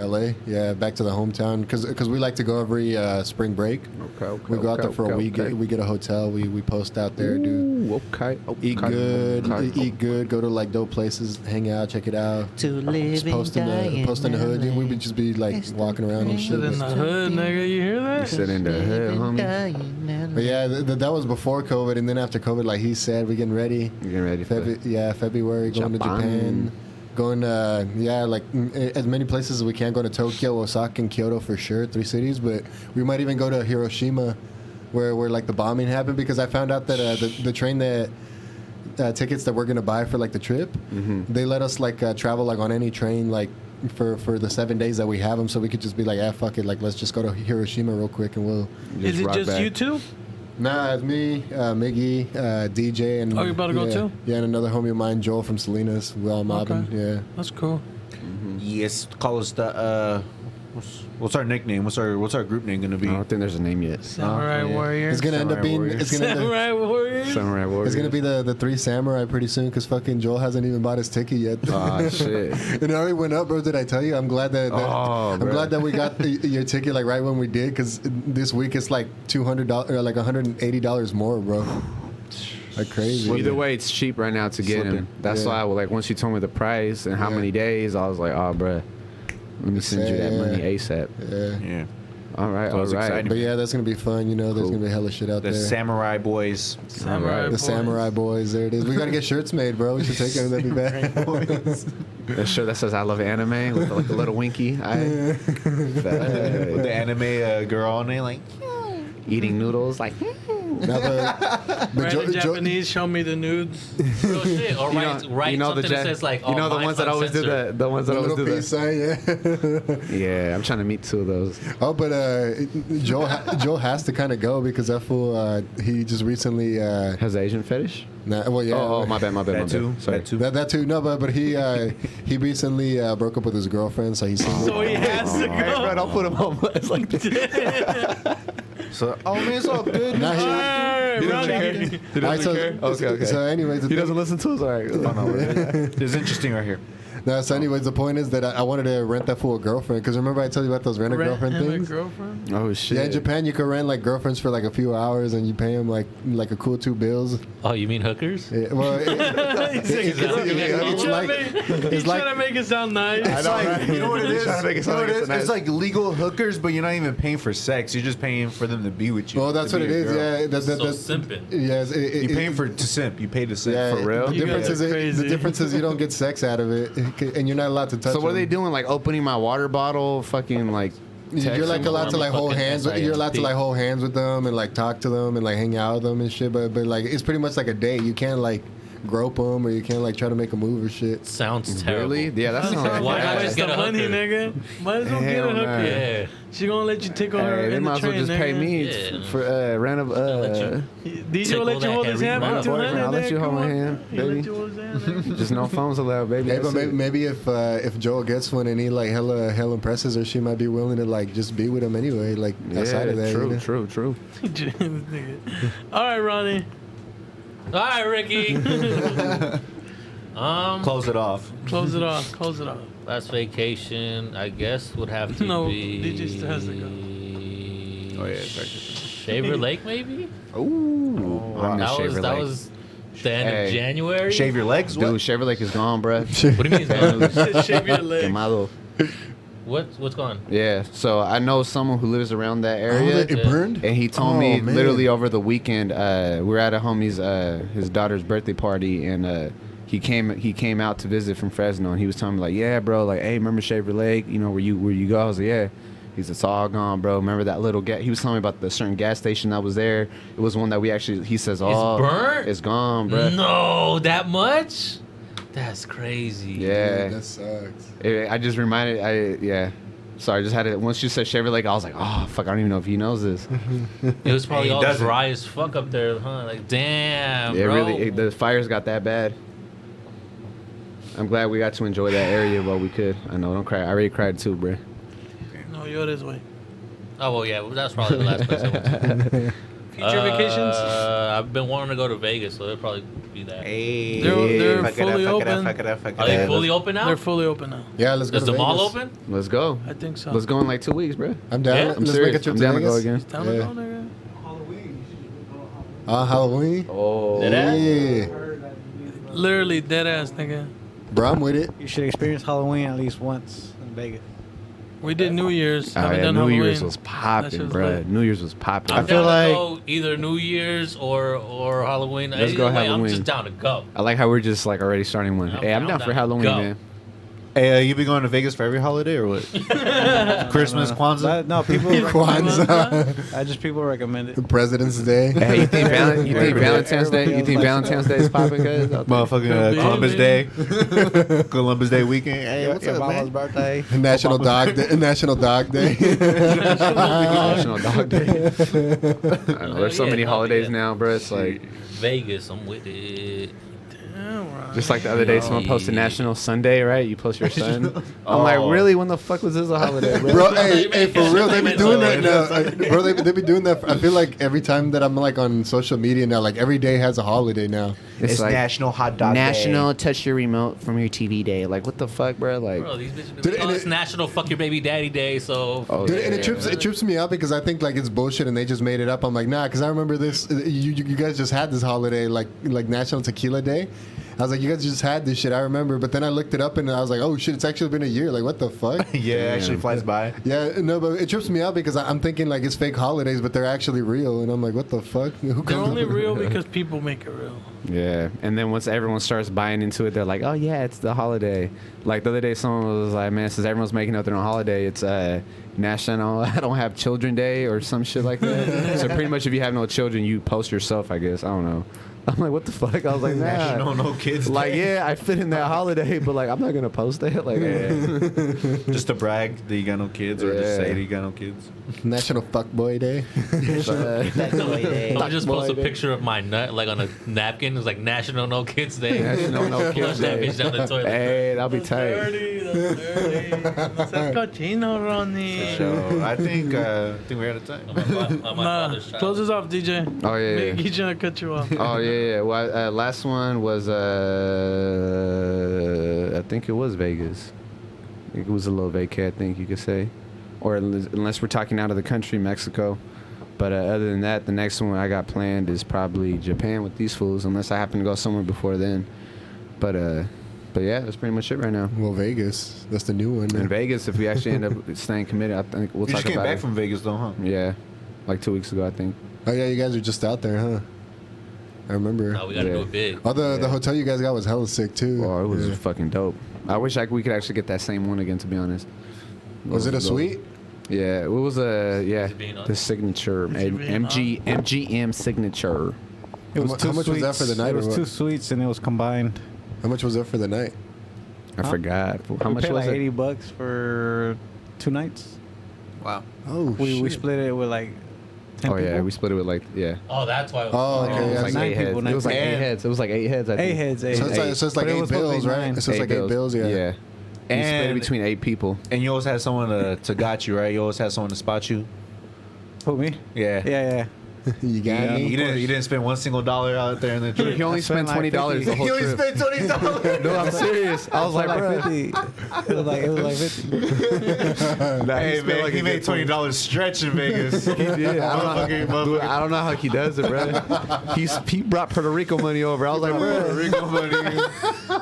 LA, yeah, back to the hometown because we like to go every spring break. Okay. We go out there for a week. Okay. We get a hotel. We post out there, dude. Ooh, okay. Eat good, Okay. eat good. Go to like dope places, hang out, check it out. To live Just and post in die the hood. LA. We would just be like walking around and shit. Sit in the hood, nigga. You hear that? Sit in the hood, homie. But yeah, that was before COVID, and then after COVID, like he said, we getting ready. You getting ready for February, going to Japan. Going, as many places as we can. Go to Tokyo, Osaka, and Kyoto for sure, 3 cities. But we might even go to Hiroshima, where like the bombing happened. Because I found out that the train that tickets that we're gonna buy for like the trip, they let us like travel like on any train like for the 7 days that we have them. So we could just be like, fuck it, like let's just go to Hiroshima real quick and we'll. Is it rock just back. you two? Nah, it's me, Miggy, DJ, and Oh, you about to go too? Yeah, and another homie of mine, Joel from Salinas. We all mobbing. Okay. Yeah. That's cool. Yes, call us the. What's our nickname? What's our group name gonna be? I don't think there's a name yet. Samurai Warrior. It's gonna end up Samurai being. Warrior. It's gonna. End up, Samurai Warrior. Samurai Warrior. it's gonna be the 3 samurai pretty soon because fucking Joel hasn't even bought his ticket yet. Oh shit. And it already went up, bro. Did I tell you? I'm glad that. I'm bro. glad that we got your ticket like right when we did because this week it's like $200 or like $180 more, bro. Like crazy. Either way, it's cheap right now to get him. Slipping. That's Yeah. why, like, once you told me the price and how Yeah. many days, I was like, oh, bruh, let me send you that Yeah. money ASAP. Yeah. Yeah, All right, So all it's right. exciting. But yeah, that's gonna be fun. You know, there's Cool. gonna be hella shit out the there. Samurai Boys. Samurai The Boys. Samurai Boys, there it is. We gotta get shirts made, bro. We should take them. That'd be bad. That shirt that says I love anime with like the little winky eye. With the anime girl on it, like. Eating noodles, like. Nah, but Write Jo- in Jo- Japanese. Show me the nudes. Real shit. Or write something that says like, oh, you know the mine's ones that always do uncensored. the ones that the always little do peace that. sign, yeah. Yeah, I'm trying to meet 2 of those. Oh, but Joel has to kind of go because that fool he just recently Has an Asian fetish? well yeah Oh, my bad. That too. Sorry. That too. that too no but he recently broke up with his girlfriend so he's single. So he has to Hey, bro, go. don't put him on blast like that. So, oh man, it's all good. Nah, he- Alright, Ronnie. He Alright, so, Okay. so anyways He doesn't listen to us? All right. It's interesting right here. no, so anyways the point is that I wanted to rent that fool a girlfriend because remember I told you about those rent a girlfriend Rent him a things. girlfriend. Oh, shit. Yeah, in Japan you can rent like girlfriends for like a few hours and you pay them like a cool 2 bills. Oh, you mean hookers? Yeah, well, He's trying to make it sound nice. It's like, you know what it is? Trying to make it You know sound what like it is? it's nice. It's like legal hookers, but you're not even paying for sex. You're just paying for them to be with you. well, that's to what be it your is. girl. Yeah, So simping. Yes, You're paying to simp. You pay to simp. yeah, For real? The You difference guys is are crazy. the difference is you don't get sex out of it, and you're not allowed to touch. So what are they them. doing? Like opening my water bottle, fucking like. You're like allowed to like hold Fucking hands. You're allowed to like hold hands with them and like talk to them and like hang out with them and shit. But like it's pretty much like a date. You can't like grope them or you can't like try to make a move or shit. Sounds terrible. Really? Yeah, that sounds like Why not Waste just the get a money, hooker? nigga. Might as well get a Hell hooker. nah. Yeah. She gonna let you tickle her Hey, they in the might as well train, just pay nigga. me Yeah. for random. let DJ will Tickle let you that hold his hairy hand motherfucker. for 200. I'll let you hold my hand, He'll let baby. you hold his hand, nigga. Just no phones allowed, baby. Hey, That's but it. maybe if Joel gets one and he like hella impresses her, she might be willing to like just be with him anyway. Like outside of that. true, you know? true. All right, Ronnie. All right, Ricky. Close it off. Close it off. Close it off. Last vacation, I guess, would have to No, be. DJ still has to go. Oh, yeah, practice. Shaver Lake, maybe. Ooh, I miss That was Shaver that Lake. was the end Hey. of January. Shave your legs? Dude, What? Shaver Lake is gone, bro. What do you mean? It's gone? Shave your leg. Quemado. What's gone? Yeah, so I know someone who lives around that area. It burned. And he told Oh, me man. literally over the weekend, we were at a homie's his daughter's birthday party, and he came out to visit from Fresno, and he was telling me like, yeah, bro, like, hey, remember Shaver Lake? You know where you go? I was like, yeah. He's it's all gone, bro. Remember that little gas? He was telling me about the certain gas station that was there. It was one that we actually. He says, oh, burnt? it's gone, bro. No, that much? That's crazy. Yeah. Dude, that sucks. I just reminded. Yeah. Sorry, I just had it. Once you said Shaver Lake, I was like, oh fuck, I don't even know if he knows this. It was probably He all doesn't. dry as fuck up there, huh? Like, damn, Yeah, bro. really, the fires got that bad. I'm glad we got to enjoy that area while we could. I know, don't cry. I already cried too, bro. No, you're this way. Oh well, yeah, that's probably the last place I went to. Future vacations? I've been wanting to go to Vegas, so it'll probably be that. Hey, They're fuck it fully up, fuck it up, open. fuck it up, fuck it Are they up. fully open now? They're fully open now. Yeah, let's go Is to the mall Vegas. open? Let's go. I think so. Let's go in like 2 weeks, bro. I'm down. Yeah? Let's I'm make serious. a trip I'm to down to Vegas. go again. Down to Yeah. go, nigga. Halloween. Oh, Yeah. Literally dead ass, nigga. Bro, I'm with it. You should experience Halloween at least once in Vegas. We did New Year's. Oh, Haven't yeah, done New Halloween. Year's was That popping, shit was bro. lit. New Year's was popping. I'm feel down like- to go either New Year's or Halloween. Let's go Either way, I'm Halloween. just down to go. I like how we're just like already starting one. Hey, I'm down for Halloween, Go. man. Hey, you be going to Vegas for every holiday or what? Christmas, Kwanzaa? No, people. Kwanzaa. People recommend it. President's Day. Hey, you think, you think Everybody- Valentine's Day? You everybody think else Valentine's Day is popping, guys? Motherfucking Baby. Columbus Day. Columbus Day weekend. Hey, what's Your up, mama's man? birthday. National Dog Day. National Dog Day. National Dog Day. I know, there's so Yeah, many no, holidays yeah. now, bro. It's like Vegas, I'm with it. Damn right. just like the other day, someone posted National Sunday, right? You post your son. I'm Oh. like, really? When the fuck was this a holiday, bro? Bro, hey, for real, they be doing that now. Sunday. Bro, they be doing that. I feel like every time that I'm like on social media now, like every day has a holiday now. It's like National Hot Dog National Day. Touch Your Remote from Your TV Day. Like, what the fuck, bro? Like, Bro, these bitches Dude, be, and it's it- National Fuck Your Baby Daddy Day, so oh, Dude, yeah, and it trips me out because I think like it's bullshit and they just made it up. I'm like, nah, because I remember this. You guys just had this holiday like National Tequila Day. I was like, you guys just had this shit. I remember, but then I looked it up and I was like, oh shit, it's actually been a year. Like, what the fuck? Yeah, it actually flies by. Yeah, no, but it trips me out because I'm thinking like it's fake holidays, but they're actually real, and I'm like, what the fuck? Who They're comes only up with- real because people make it real. Yeah, and then once everyone starts buying into it, they're like, "Oh yeah, it's the holiday." Like the other day, someone was like, "Man, since everyone's making up their own holiday, it's National I Don't Have Children Day or some shit like that." So pretty much, if you have no children, you post yourself, I guess. I don't know. I'm like, what the fuck? I was like, National nah. No Kids Like, Day. yeah, I fit in that holiday, but like, I'm not gonna post it. Like, Just to brag that you got no kids or just Yeah. say that you got no kids. National Fuckboy Day. I'll just post a Day. picture of my nut like on a napkin. It's like National No Kids Day. National No Flush Kids that Day. bitch down the toilet. Hey, that'll be That's tight. dirty. That's dirty. That's cochino, Ronnie. So I think we're out of time. On my Nah, father's child. close this off, DJ. Oh yeah. He's trying to cut you off. Oh yeah. Well, last one was I think it was Vegas. I think it was a little vacay, I think you could say, or unless we're talking out of the country, Mexico. But other than that, the next one I got planned is probably Japan with these fools, unless I happen to go somewhere before then. But yeah, that's pretty much it right now. Well, Vegas. That's the new one. In Vegas, if we actually end up staying committed, I think we'll You talk just came about back it. from Vegas though, huh? Yeah, like 2 weeks ago, I think. Oh yeah, you guys are just out there, huh? I remember. No, we gotta Yeah. do it big. Oh, the hotel you guys got was hella sick too. Oh, it was Yeah. fucking dope. I wish we could actually get that same one again, to be honest. Was it a suite? Yeah, it was a Is it being the honest? signature Is it being MGM signature. It was How much was that for the night It or was what? 2 suites and it was combined. How much was that for the night? I Huh? forgot how we much paid was like it. $80 for 2 nights. Wow. Oh We shit. split it with like 10 Oh yeah, people. we split it with like Oh, that's why. It was Oh, it okay, was yeah, like nine 8 heads. people, It was like nine 8 people. heads. It was like 8 heads. I think. 8 heads. 8 So heads. it's like But it 8 was supposed to be bills, right? 9. So it's like 8 bills, yeah. Yeah. We split it And- between 8 people. And you always had someone to got you, right? You always had someone to spot you. Who, me? Yeah. Yeah. You got Yeah. me. You didn't spend $1 single out there in the Dude, trip. he only I spent spent like $20 the 50. whole You only trip. spent $20. No, I'm serious. I was like, bro. 50. It was like 50. Hey man, he made $20 stretch in Vegas. He did. Motherfucker. Dude, I don't know how he does it, bro. He brought Puerto Rico money over. I was like, Puerto bro. Rico money.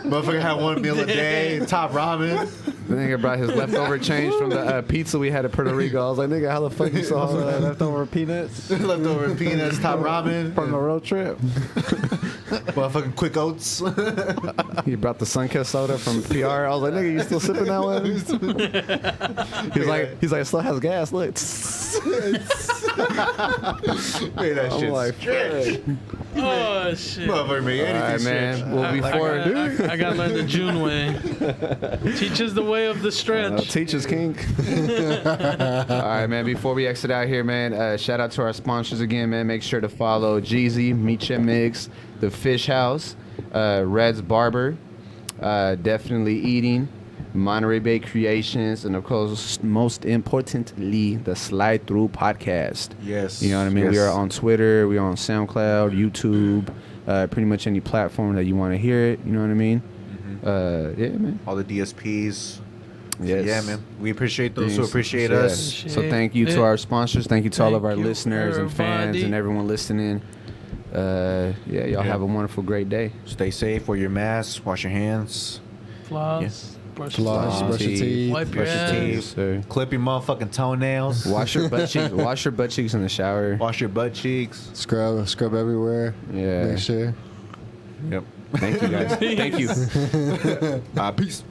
Motherfucker had 1 meal a day, top ramen. The nigga brought his leftover change from the pizza we had at Puerto Rico. I was like, nigga, how the fuck you saw Also, that? leftover peanuts Leftover peanuts, top ramen. from the road trip. Motherfucking quick oats. He brought the Sunkist soda from PR. I was like, nigga, you still sipping that one? he's like, it still has gas. Look. Hey, that I'm shit like, stretch. Oh shit! Motherfucker made all anything right, stretch. man. Well, I before gotta learn the June way. Teach us the way of the stretch. teachers king. All right, man. Before we exit out here, man, shout out to our sponsors again, man. Make sure to follow Jeezy, Micha Mix, The Fish House, Red's Barber, Definitely Eating, Monterey Bay Creations, and of course, most importantly, the Slide Through podcast. Yes. You know what I mean? Yes. We are on Twitter, we are on SoundCloud, YouTube, pretty much any platform that you want to hear it. You know what I mean? Yeah, man. All the DSPs. Yes. Yeah, man. We appreciate those who Yes. appreciate Yeah. us. So thank you to our sponsors. Thank you to all of our Thank you, listeners and fans everybody. and everyone listening. Yeah, y'all have a wonderful, great day. Stay safe. Wear your mask. Wash your hands. Floss. Brush your Floss, teeth. brush your teeth. Wipe your Brush your ass. teeth. Yes, sir. Clip your motherfucking toenails. Wash your butt cheeks. Wash your butt cheeks in the shower. Wash your butt cheeks. Scrub everywhere. Yeah. Make sure. Yep. Thank you guys. Thank you. Peace.